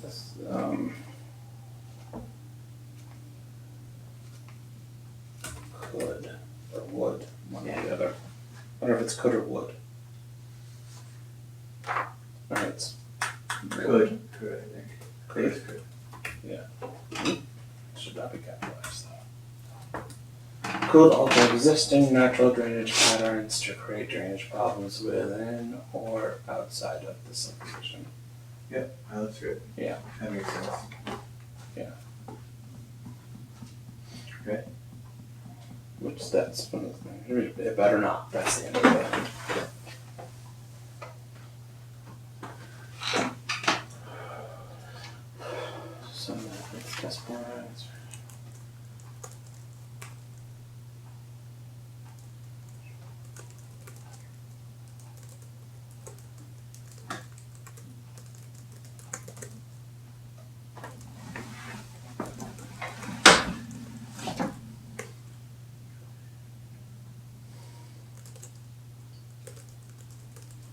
this, could or would, one or the other. I wonder if it's could or would. Alright, it's Could, I think. could. Could. Should not be capitalized though. Could alter existing natural drainage patterns to create drainage problems within or outside of the subdivision. Yep, well, that's good. Yeah. That makes sense. Yeah. Okay. Which that's one of the things. It better not. That's the end of it. So it's test boards.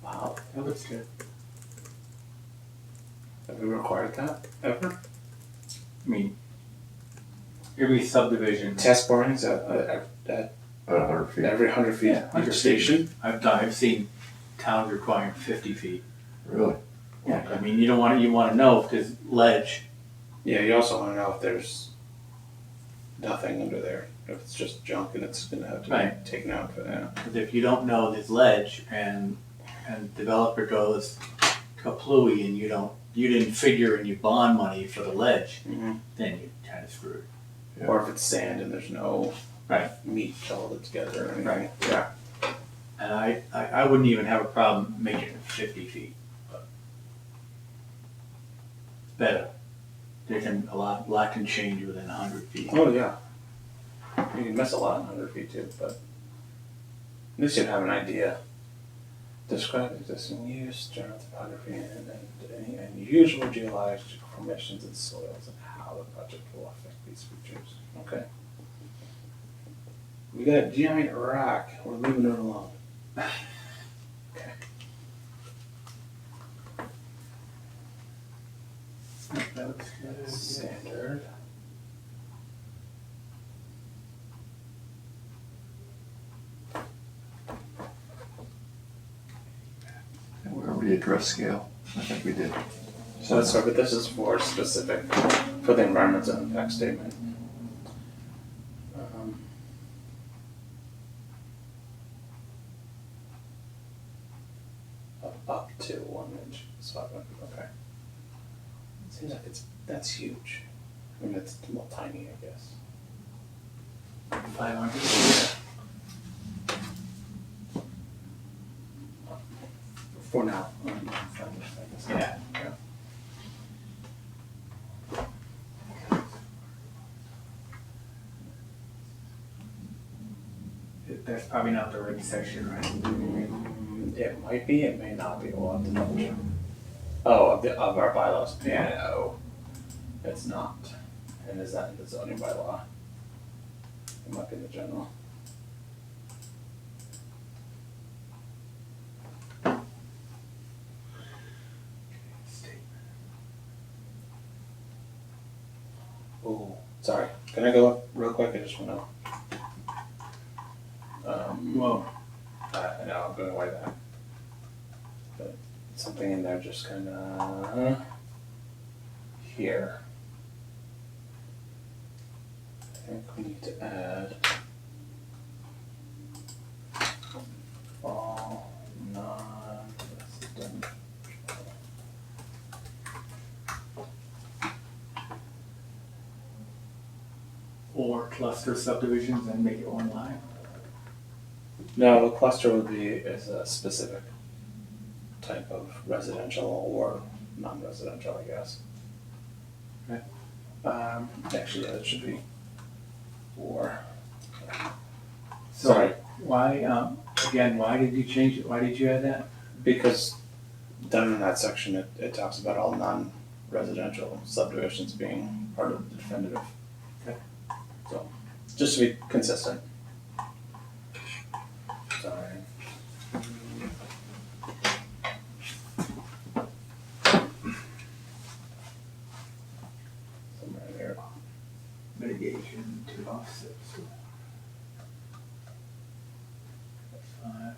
Wow, That looks good. have we required that ever? I mean, every subdivision. Test borings at At 100 feet. every 100 feet Yeah, each 100 feet. station. I've seen towns requiring 50 feet. Really? Yeah, I mean, you want to know if there's ledge. Yeah, you also want to know if there's nothing under there. If it's just junk and it's going to have to Right. be taken out for that. Because if you don't know there's ledge and developer goes kaplooey and you didn't figure in your bond money for the ledge, then you're kind of screwed. Yeah. Or if it's sand and there's no Right. meat welded together or anything. Right. Yeah. And I wouldn't even have a problem making it 50 feet. But better. a lot can change within 100 feet. Oh, yeah. You can miss a lot in 100 feet too, but at least you'd have an idea. Describe existing use, general topography, and any unusual geological formations and soils, and how the project will affect these features. Okay. We got a giant rock. We're leaving it alone. Okay. That looks good. Standard. And we already addressed scale. I think we did. So that's right, but this is for specific, for the environmental impact statement. Up to 1 inch, so okay. Seems like that's huge. I mean, it's well, tiny, I guess. 500. For now. I guess. Yeah. That's probably not the right section, right? It might be, it may not be, we'll have to double check. Oh, of our bylaws? Yeah. No, it's not. And is that in the zoning bylaw? It might be in the general. Oh, sorry, can I go up real quick? I just wanna. Well, I know, I'm going away that. But something in there just kinda here. I think we need to add all non-residential. or cluster subdivisions and make it one line. No, a cluster would be is a specific type of residential or non-residential, I guess. Okay. Actually, yeah, it should be or. So Sorry. why, again, why did you change it? Why did you add that? Because down in that section, it talks about all non-residential subdivisions being part of the definitive. Okay. So, just to be consistent. Sorry. Somewhere there. Mitigation to offset. That's fine.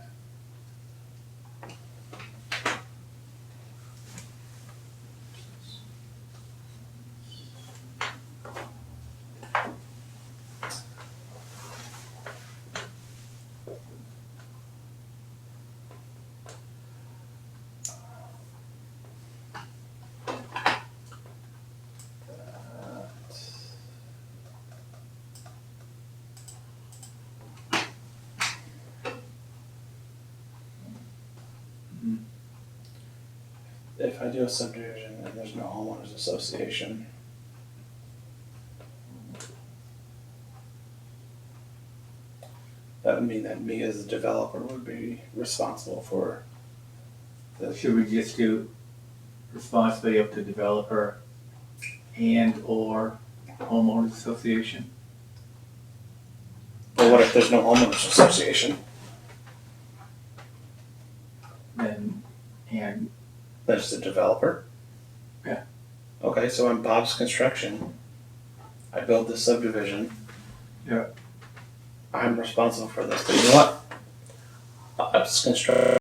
If I do a subdivision and there's no homeowners association. That would mean that me as a developer would be responsible for the, Should we just do responsibility up to developer and or homeowners association? or what if there's no homeowners association? Then, and That's the developer? Yeah. Okay, so on Bob's Construction, I build this subdivision. Yeah. I'm responsible for this, but you know what? Bob's Construction.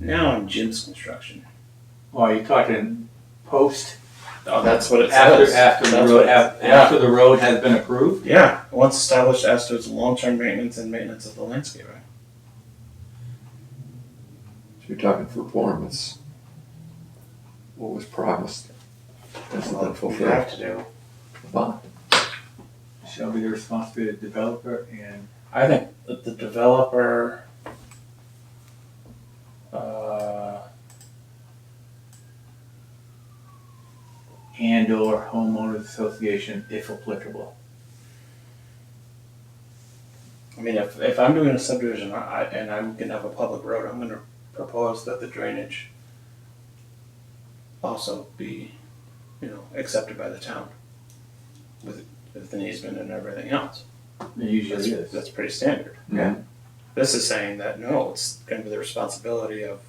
Now I'm Jim's Construction. well, are you talking post Oh, that's what it after says. after the That's road what- after the road has been approved? Yeah, once established as to its long-term maintenance and maintenance of the landscaping. If you're talking for performance, what was promised hasn't been Well, we fulfilled. have to do. Fine. Shall be the responsibility of the developer and I think that the developer, and/or homeowners association if applicable. I mean, if I'm doing a subdivision and I'm gonna have a public road, I'm gonna propose that the drainage also be, accepted by the town with an easement and everything else. It usually is. That's pretty standard. Yeah. This is saying that no, it's gonna be the responsibility of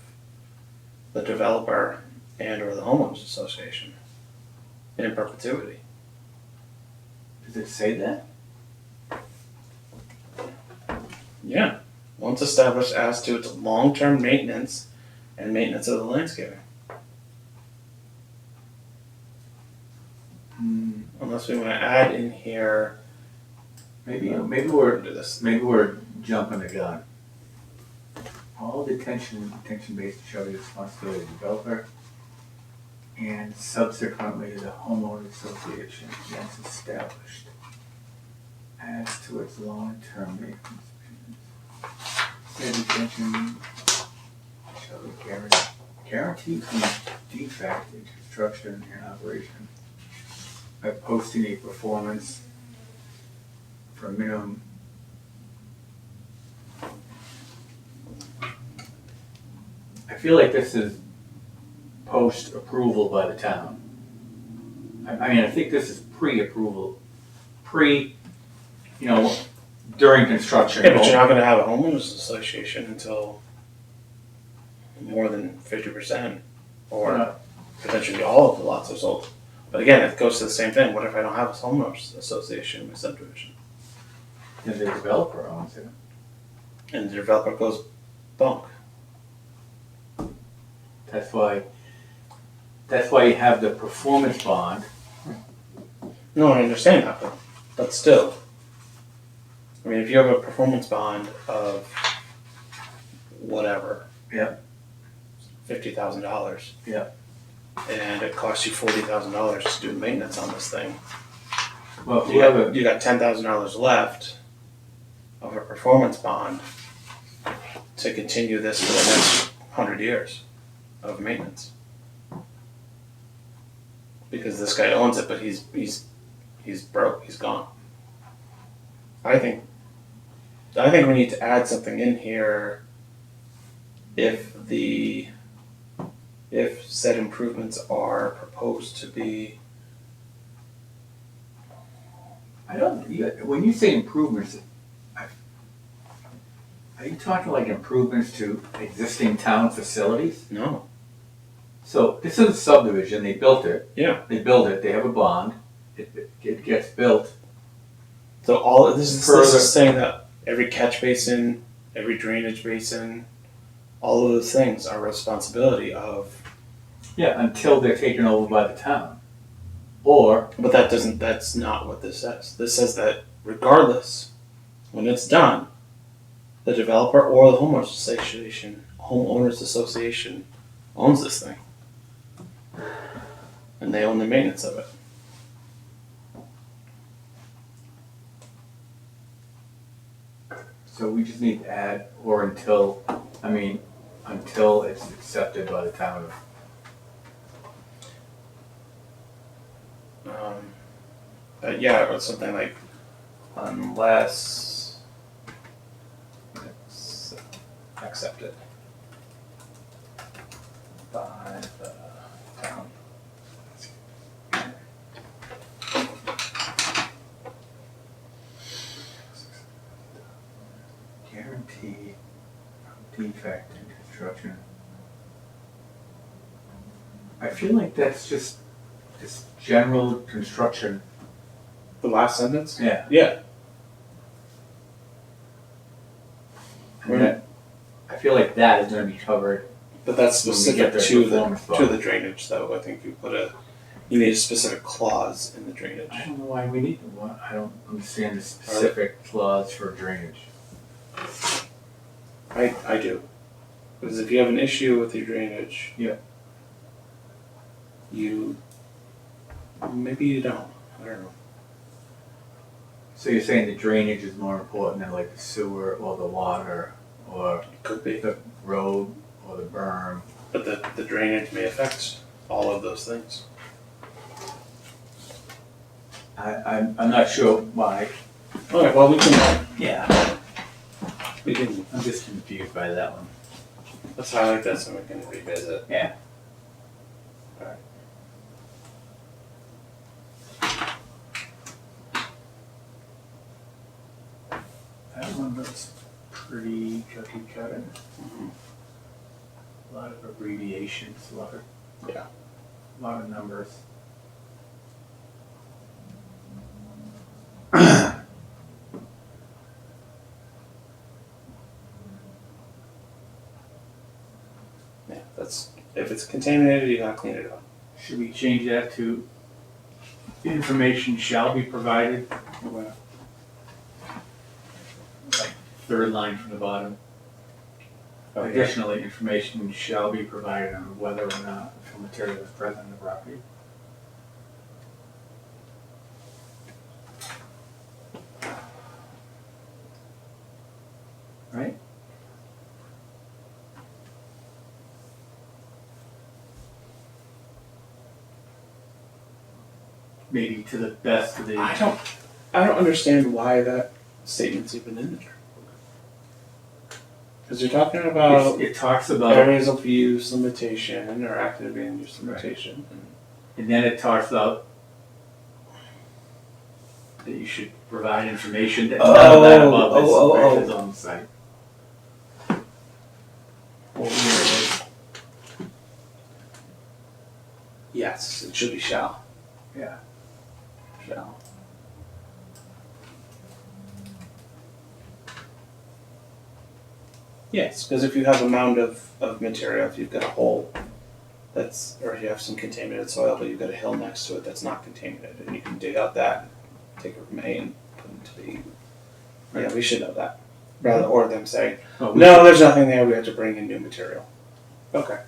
the developer and or the homeowners association in perpetuity. Does it say that? Yeah. Once established as to its long-term maintenance and maintenance of the landscaping. Unless we want to add in here, Maybe we're into this. we're jumping the gun. All detention based shall be the responsibility of the developer and subsequently the homeowner association once established as to its long-term maintenance. Said detention shall be guaranteed from defect in construction and operation by posting a performance for minimum. I feel like this is post-approval by the town. I mean, I think this is pre-approval, during construction. Yeah, but you're not going to have a homeowners association until more than 50% or Yeah. potentially all of the lots are sold. But again, it goes to the same thing. What if I don't have a homeowners association in my subdivision? And the developer owns it. And the developer goes bunk. That's why you have the performance bond. No, I understand that, but still. I mean, if you have a performance bond of whatever. Yeah. $50,000. Yeah. And it costs you $40,000 to do maintenance on this thing. Well, You got $10,000 left of a performance bond to continue this for the next 100 years of maintenance. Because this guy owns it, but he's broke. He's gone. I think we need to add something in here. If said improvements are proposed to be. When you say improvements, are you talking like improvements to existing town facilities? No. So this is a subdivision, they built it. Yeah. They build it, they have a bond, it gets built. So all of this Further- is saying that every catch basin, every drainage basin, all of those things are responsibility of. Yeah, until they're taken over by the town. Or, But that's not what this says. This says that regardless, when it's done, the developer or the homeowners association owns this thing. And they own the maintenance of it. so we just need to add, or until it's accepted by the town. Yeah, or something like unless it's accepted by the town. Guarantee defect in construction. I feel like that's just general construction. The last sentence? Yeah. Yeah. I feel like that is gonna be covered. But that's When we specific get the to performance the bond. drainage though. I think you need a specific clause in the drainage. I don't know why we need one. I don't understand the specific clause for drainage. I do. Because if you have an issue with your drainage, Yeah. maybe you don't. I don't know. So you're saying the drainage is more important than like the sewer or the water or Could be. the road or the berm? But the drainage may affect all of those things. I'm not sure why. Okay, well, we can, Yeah. we can, I'm just confused by that one. let's highlight this and we can revisit. Yeah. Alright. That one looks pretty cookie cutter. Mhm. A lot of abbreviations, Yeah. a lot of numbers. Yeah, that's, if it's contaminated, you gotta clean it up. Should we change that to information shall be provided? Like third line from the bottom. Okay. Additionally, information shall be provided on whether or not fill material is present in the property. Right? Maybe to the best of the. I don't understand why that statement's even in there. Cause you're talking about It talks about, areas of use limitation or active land use limitation. and then it talks about that you should provide information that none of that above is on the site. Or where it is. Yes, it should be shall. Yeah. Shall. Yes, because if you have a mound of material, if you've got a hole that's, or you have some contaminated soil, but you've got a hill next to it that's not contaminated, and you can dig out that, take a remain, and put it into the, yeah, we should know that. Rather, or them saying, Oh, we no, there's nothing there, we have to bring in new material. Okay.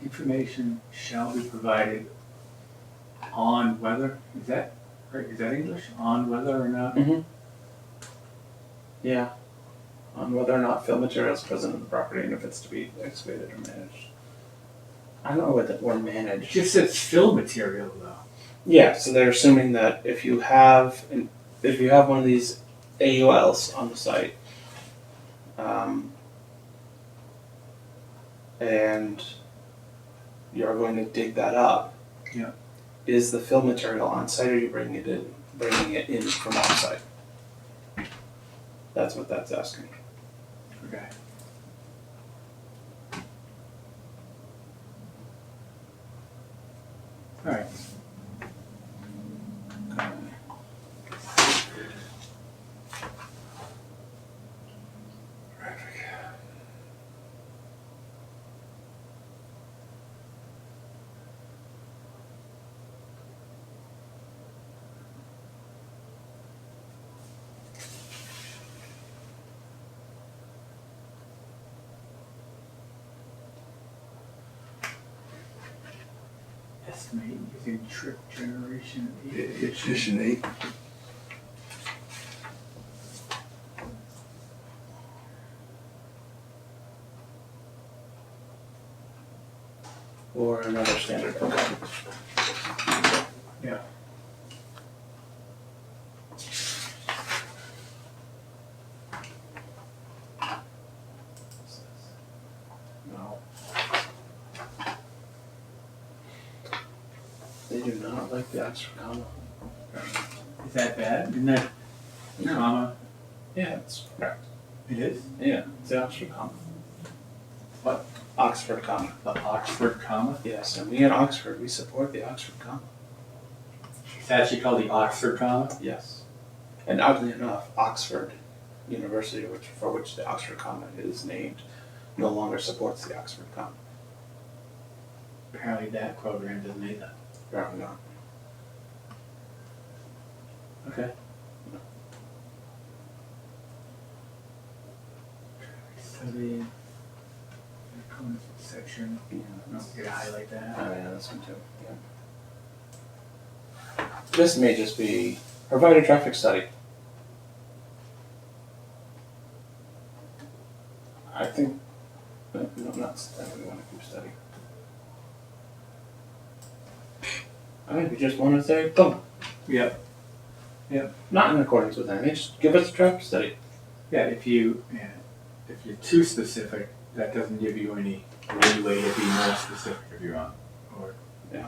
Information shall be provided on whether, is that English? On whether or not? Mm-hmm. Yeah. On whether or not fill material is present in the property and if it's to be excavated or managed. I don't know what that word It managed. just says fill material though. Yeah, so they're assuming that if you have one of these AULs on the site, and you're going to dig that up. Yeah. Is the fill material on site or are you bringing it in from off site? That's what that's asking. Okay. All right. Estimate using trip generation. Edition 8. Or another standard program. Yeah. No. They do not like the Oxford comma. Is that bad? Isn't that comma? Yeah, that's correct. It is? Yeah, it's the Oxford comma. What? Oxford comma. The Oxford comma? Yes, and we at Oxford, we support the Oxford comma. It's actually called the Oxford comma? Yes. And oddly enough, Oxford University, for which the Oxford comma is named, no longer supports the Oxford comma. Apparently that program doesn't either. Apparently not. Okay. Study. Section. Yeah, No, you gotta highlight that. oh yeah, this one too. Yeah. This may just be provide a traffic study. I think, no, not, I don't want to keep study. I think we just want to say, boom, Yep. not in accordance with anything, just give us a traffic study. Yeah, if you're too specific, that doesn't give you any leeway to be more specific if you're on, or. Yeah.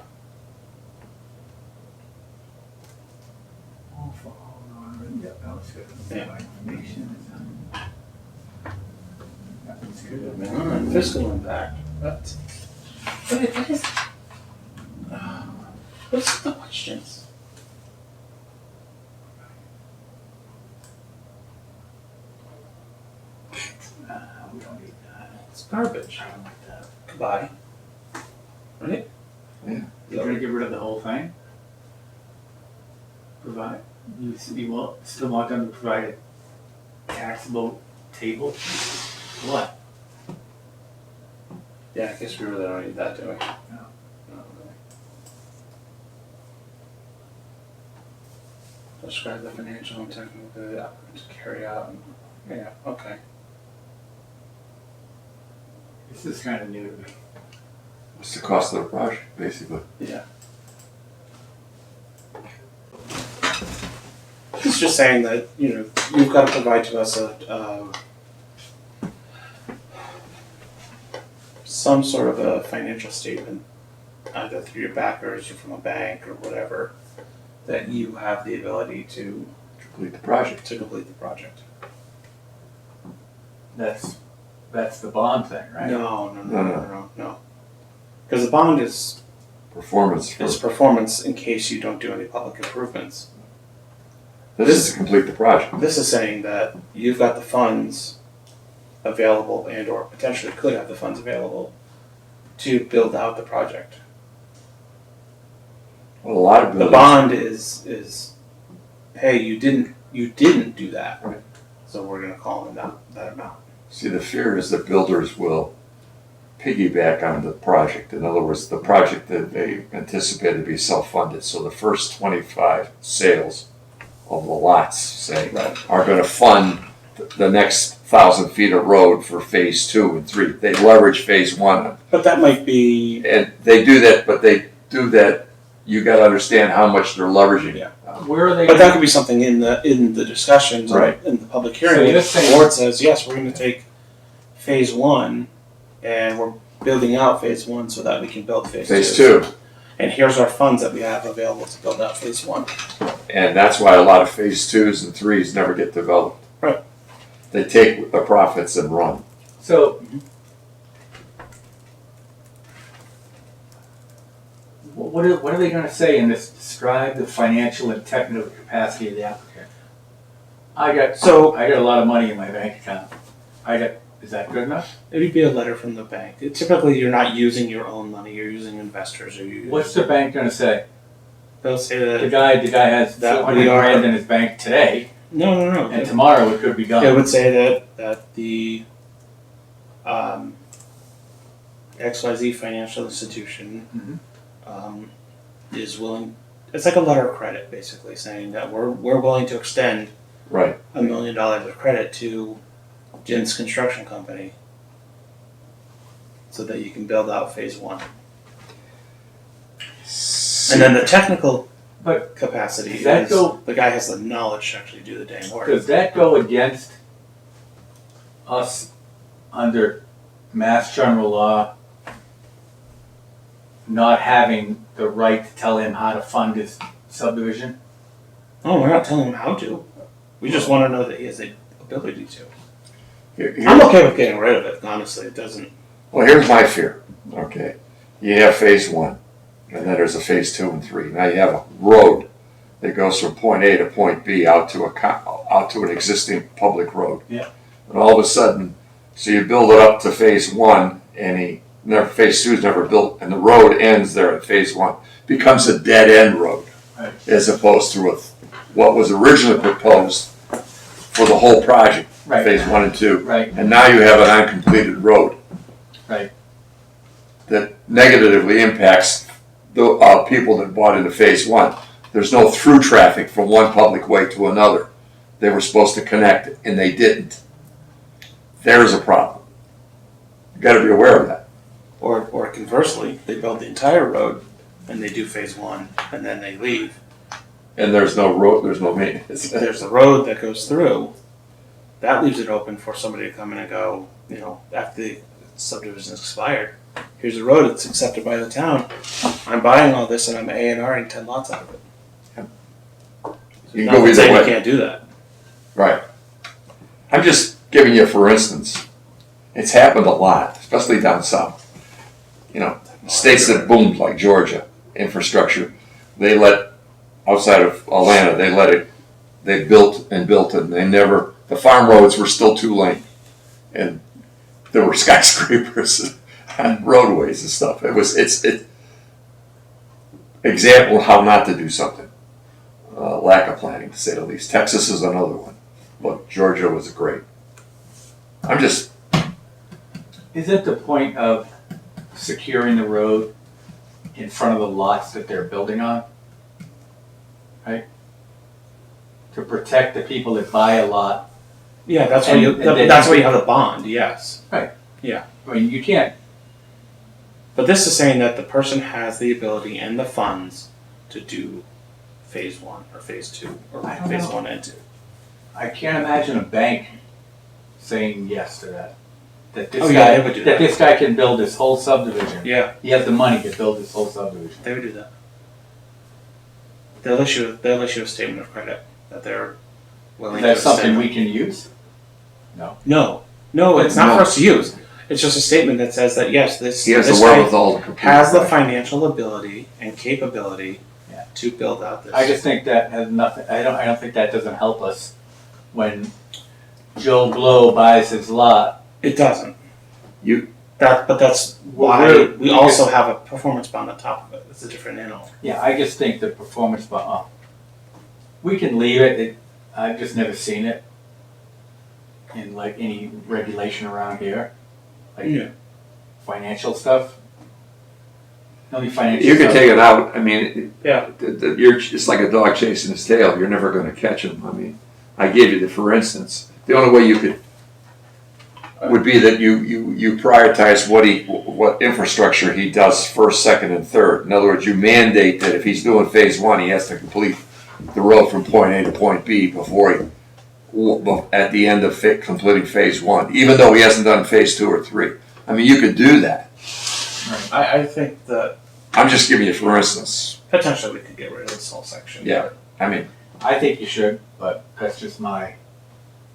Oh, hold on, yep, that was good. Yeah. Information is that was good. Man, fiscal impact, what is, what's the questions? We don't need that. It's garbage. I don't like that. Goodbye. Right? You're gonna get rid of the whole thing? Provide, you still want them to provide a taxable table? What? Yeah, I guess we really don't need that, do we? No. No, really. Describe the financial and technical good applicant to carry out. Yeah, okay. This is kind of new to me. What's the cost of the project, basically? Yeah. It's just saying that, you've got to provide to us some sort of a financial statement, either through your backers or from a bank or whatever, that you have the ability to Complete the project. complete the project. That's the bond thing, right? No. Because the bond is Performance for, performance in case you don't do any public improvements. this is to complete the project. This is saying that you've got the funds available and or potentially could have the funds available to build out the project. Well, a lot of The buildings, bond is hey, you didn't do that. Right. So we're gonna call it that amount. see, the fear is that builders will piggyback on the project. In other words, the project that they anticipate to be self-funded. So the first 25 sales of the lots, say, Right. are going to fund the next 1,000 feet of road for phase 2 and 3. They leverage phase 1. But that might be And they do that, but they do that, you got to understand how much they're leveraging. Yeah. Where are they? but that could be something in the discussions Right. in the public So hearing. you're If the saying- board says, yes, we're gonna take phase 1 and we're building out phase 1 so that we can build phase 2. Phase 2. And here's our funds that we have available to build out phase 1. And that's why a lot of phase 2s and 3s never get developed. Right. They take the profits and run. So. What are they gonna say in this? Describe the financial and technical capacity of the applicant. I got a lot of money in my bank account. Is that good enough? It would be a letter from the bank. Typically, you're not using your own money. You're using investors. What's the bank gonna say? They'll say The that guy has That 400 we are- grand in his bank today, no. and tomorrow it could be gone. It would say that the XYZ financial institution is willing. It's like a letter of credit, basically saying that we're willing to extend Right. $1 million of credit to Jim's construction company, so that you can build out phase 1. And then the technical But capacity does that is go- the guy has the knowledge to actually do the dang work. Does that go against us under Mass General Law not having the right to tell him how to fund his subdivision? Oh, we're not telling him how to. We just want to know that he has the ability to. Here- I'm okay with getting rid of it, honestly. It doesn't. Well, here's my fear. Okay. You have phase 1, and then there's a phase 2 and 3. Now you have a road that goes from point A to point B out to an existing public road. Yeah. And all of a sudden, so you build it up to phase 1, and phase 2 is never built, and the road ends there at phase 1. Becomes a dead end road, Right. as opposed to what was originally proposed for the whole project, Right. phase 1 and 2. Right. And now you have an uncompleted road. Right. That negatively impacts the people that bought into phase 1. There's no through traffic from one public way to another. They were supposed to connect, and they didn't. There's a problem. You got to be aware of that. Or conversely, they build the entire road and they do phase one, and then they leave. And there's no road, there's no maintenance. There's a road that goes through, that leaves it open for somebody to come in and go, after the subdivision is expired, here's a road, it's accepted by the town, I'm buying all this and I'm A&Ring 10 lots out of it. You can go Nothing either saying way. you can't do that. Right. I'm just giving you, for instance, it's happened a lot, especially down south. States that boomed like Georgia, infrastructure, they let, outside of Atlanta, they built and the farm roads were still 2-lane. And there were skyscrapers and roadways and stuff. It's example of how not to do something. Lack of planning, to say the least. Texas is another one, but Georgia was great. Isn't the point of securing the road in front of the lots that they're building on? Right? To protect the people that buy a lot. Yeah, that's And- why and then- that's why you have a bond, yes. I mean, you can't. But this is saying that the person has the ability and the funds to do phase one or phase two or I don't phase know. 1 and 2. I can't imagine a bank saying yes to that. That this Oh, yeah, guy, they would do that that. this guy can build this whole subdivision. Yeah, He has the money to build this whole subdivision. they would do that. They'll issue a statement of credit that they're willing Is to that something extend. we can use? No, it's not No. for us to use. It's just a statement that says that yes, He has this the guy wherewithal to compete. has the financial ability and capability Yeah. to build out this. I just think that has nothing. I don't think that doesn't help us when Joe Blow buys his lot. It doesn't. You- But that's why We're- we also have a performance bond on top of it. It's a different animal. Yeah, I just think the performance bond. We can leave it. I've just never seen it in like any regulation around here, like Yeah. financial stuff. The only financial. You can stuff- take it out. I mean, Yeah. it's like a dog chasing his tail. You're never going to catch him. I mean, I gave you the for instance. The only way you could would be that you prioritize what infrastructure he does first, second, and third. In other words, you mandate that if he's doing phase one, he has to complete the road from point A to point B before at the end of completing phase one, even though he hasn't done phase 2 or 3. I mean, you could do that. I think that I'm just giving you for instance. potentially we could get rid of this whole section. Yeah. I mean, I think you should, but that's just my.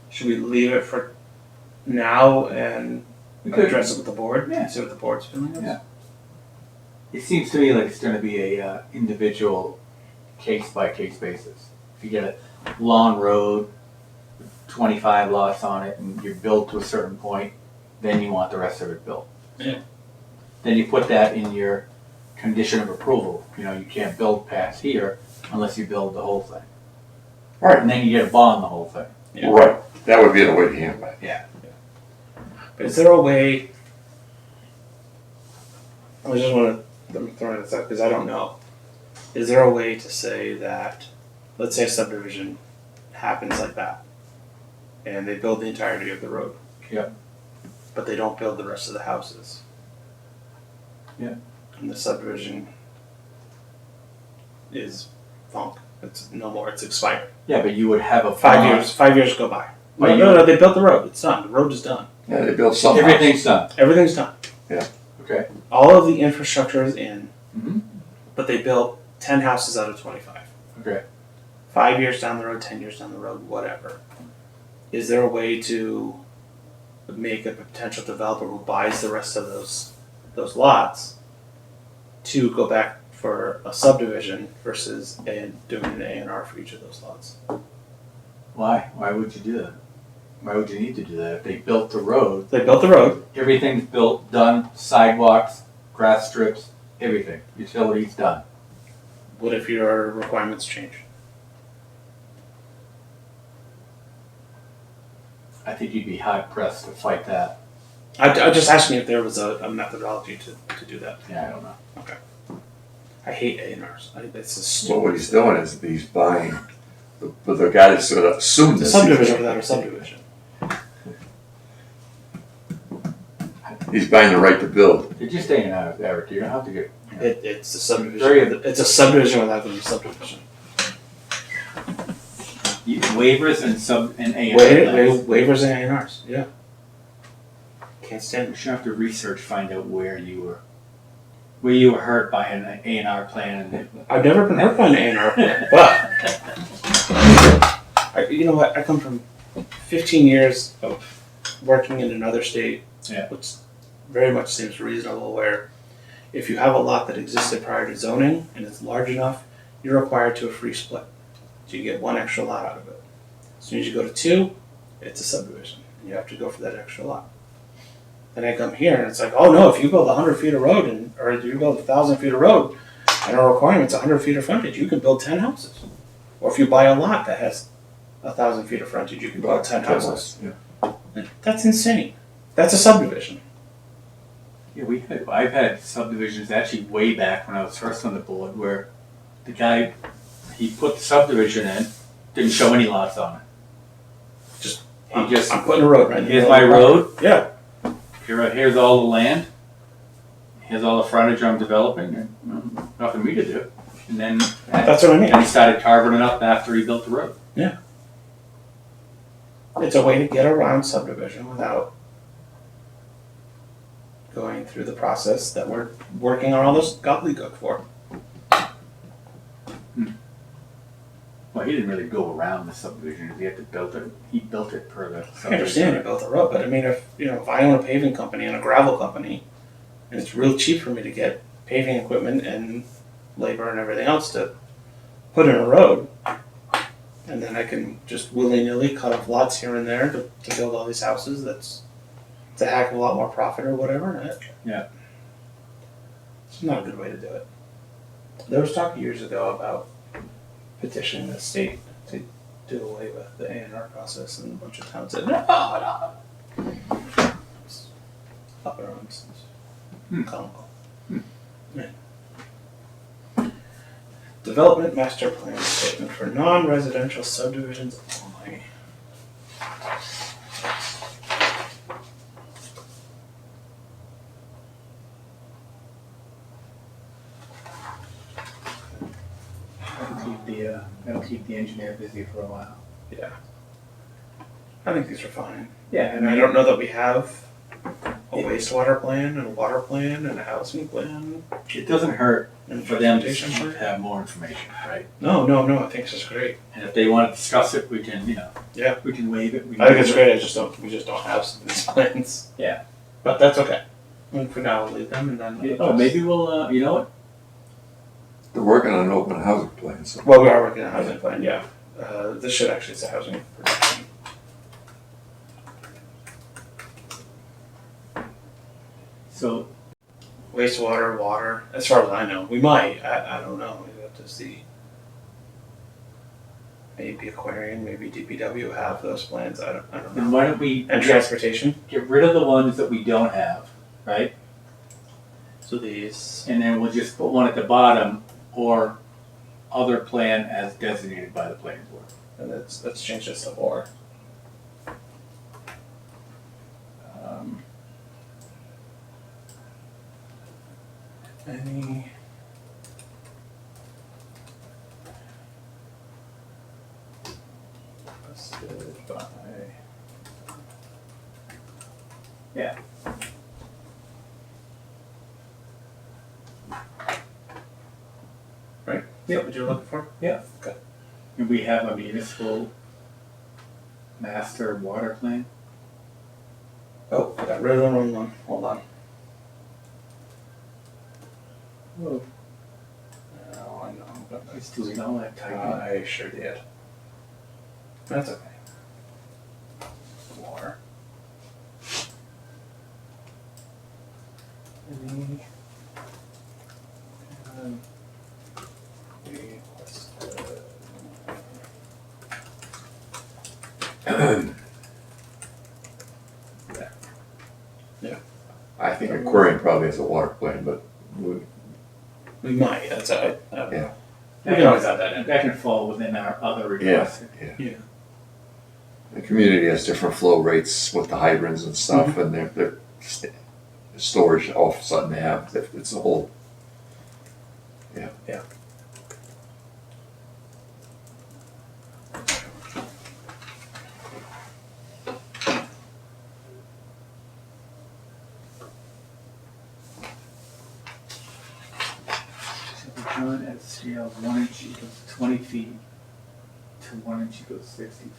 Should we leave it for now and We could. address it with the board? Yeah. See what the board's feeling is? Yeah. It seems to me like it's going to be a individual case by case basis. If you get a long road, 25 lots on it, and you're built to a certain point, then you want the rest of it built. Yeah. Then you put that in your condition of approval. You can't build past here unless you build the whole thing. Right. And then you get a bond the whole thing. Yeah. Right. That would be the way to handle it. But is there a way? I just want to. I'm throwing this out because I don't know. Is there a way to say that, let's say a subdivision happens like that, and they build the entirety of the road. Yeah. But they don't build the rest of the houses. Yeah. And the subdivision is funk. It's no more. It's expired. Yeah, but you would have a 5 bond. years. 5 years go by. But No. They built the road. It's done. The road is done. Yeah, they build some Everything's done. Everything's done. Okay. All of the infrastructure is in. Mhm. But they built 10 houses out of 25. Okay. 5 years down the road, 10 years down the road, whatever. Is there a way to make a potential developer who buys the rest of those lots to go back for a subdivision versus doing an A&R for each of those lots? Why? Why would you do that? Why would you need to do that? If they built the road, They built the road. everything's built, done, sidewalks, grass strips, everything. Utilities done. What if your requirements change? I think you'd be hard pressed to fight that. I'm just asking if there was a methodology to do that. Yeah, I don't know. I hate A&Rs. It's a Well, stupid. what he's doing is he's buying the guy that's going to assume It's a this. subdivision without a subdivision. He's buying the right to build. It's just A&R, Eric, you don't have to get. It's a subdivision. Very- It's a subdivision without the subdivision. Waivers and A&R. Waivers and A&Rs, yeah. Can't stand You it. should have to research, find out where you were hurt by an A&R plan and I've never been hurt by an A&R plan, but you know what? I come from 15 years of working in another state, Yeah. which very much seems reasonable. Where if you have a lot that existed prior to zoning and it's large enough, you're required to a free split, so you get one extra lot out of it. As soon as you go to 2, it's a subdivision, and you have to go for that extra lot. Then I come here and it's like, oh no, if you build 100 feet of road or if you build 1,000 feet of road and our requirement's 100 feet of frontage, you can build 10 houses. Or if you buy a lot that has 1,000 feet of frontage, you can build 10 houses. Yeah. That's insane. That's a subdivision. yeah, I've had subdivisions actually way back when I was first on the board where the guy, he put the subdivision in, didn't show any lots on it. He just, I'm putting a road right in the here's middle my of the road, Yeah. here's all the land, here's all the frontage I'm developing, and nothing for me to do. And then, That's what I mean. and he started carving it up after he built the road. It's a way to get around subdivision without going through the process that we're working on all this gobbledygook for. Well, he didn't really go around the subdivision, he had to build it, he built it per the subdivision. I understand you built a road, but I mean, if I own a paving company and a gravel company, and it's real cheap for me to get paving equipment and labor and everything else to put in a road, and then I can just willy-nilly cut off lots here and there to build all these houses, it's a heck of a lot more profit or whatever. Yeah. It's not a good way to do it. There was talk years ago about petitioning the state to do away with the A&R process, and a bunch of towns said, no. It's up and around since Congo. Right. Development master plan statement for non-residential subdivisions only. That'll keep the engineer busy for a while. Yeah. I think these are fine. Yeah, And I don't know that we have a wastewater plan and a water plan and a housing plan it doesn't hurt and for them to transportation plan. have more information, right? No, I think this is great. And if they want to discuss it, we can, Yeah. we can waive it. I think it's great. We just don't have some of these plans. Yeah. But that's okay. I mean, for now, we'll leave them and then. Oh, maybe we'll, you know what? They're working on an open housing plan, so. Well, we are working on a housing plan. Yeah. This should actually say housing production. So, Wastewater, water. As far as I know, we might. I don't know. We have to see. Maybe Aquarian, maybe DPW have those plans. I don't then know. why don't we And transportation. get rid of the ones that we don't have, right? So these. And then we'll just put one at the bottom or other plan as designated by the planning board. And let's change this to or. Any. Listed by. Yeah. Right? Yep. What you're looking for? And we have a municipal master water plan. Oh, I got rid of the wrong one. Hold on. Whoa. Oh, I know. But It's doing all that typing. I sure did. That's okay. Water. Any. We listed. I think Aquarian probably has a water plan, but We might. That's all right. Yeah. We can always add that in. That can fall within our other requests. the community has different flow rates with the hydrants and stuff, and they're storage off Sutton Ave, if it's a whole. Shall be drawn at a scale of 1 inch equals 20 feet to 1 inch equals 60 feet.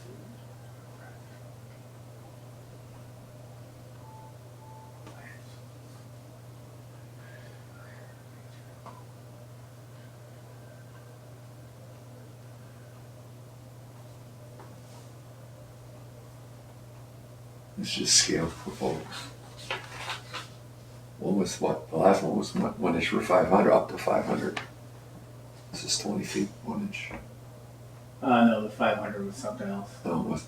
It's just scale proposed. One was what? The last one was 1 inch for 500, up to 500. This is 20 feet, 1 inch. No, the 500 was something else. No, it was.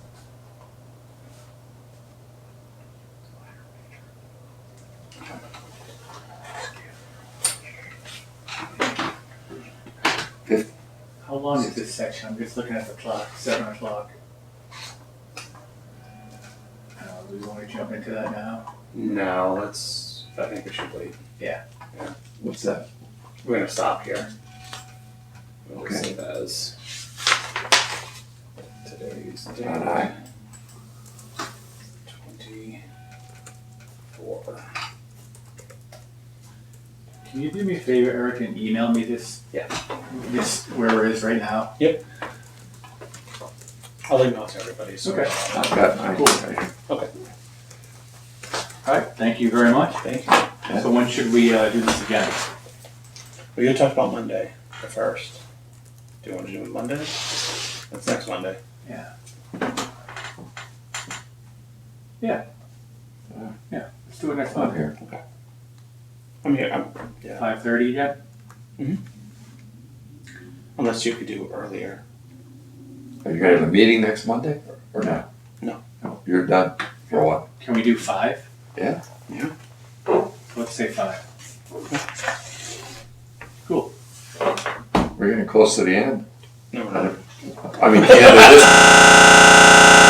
How long is this section? I'm just looking at the clock, 7 o'clock. Do we want to jump into that now? No, I think we should wait. What's that? We're gonna stop here. We'll Okay. save as today's date. Aye. 24. Can you do me a favor, Eric, and email me this? Yeah. This, where it is right now? I'll email it to everybody. So Okay. I've got mine. Cool. Right here. Okay. Alright, thank you very much. Thank you. So when should we do this again? We're gonna talk about Monday, the 1st. Do you want to do it Monday? That's next Monday. Let's do it next I'm month. here. I'm here. Yeah. 5:30 yet? Unless you could do earlier. Are you gonna have a meeting next Monday or not? No. No, you're done for what? Can we do 5? Yeah. Yeah. Let's say 5. Cool. We're getting close to the end. No, we're not. I mean, the end of this.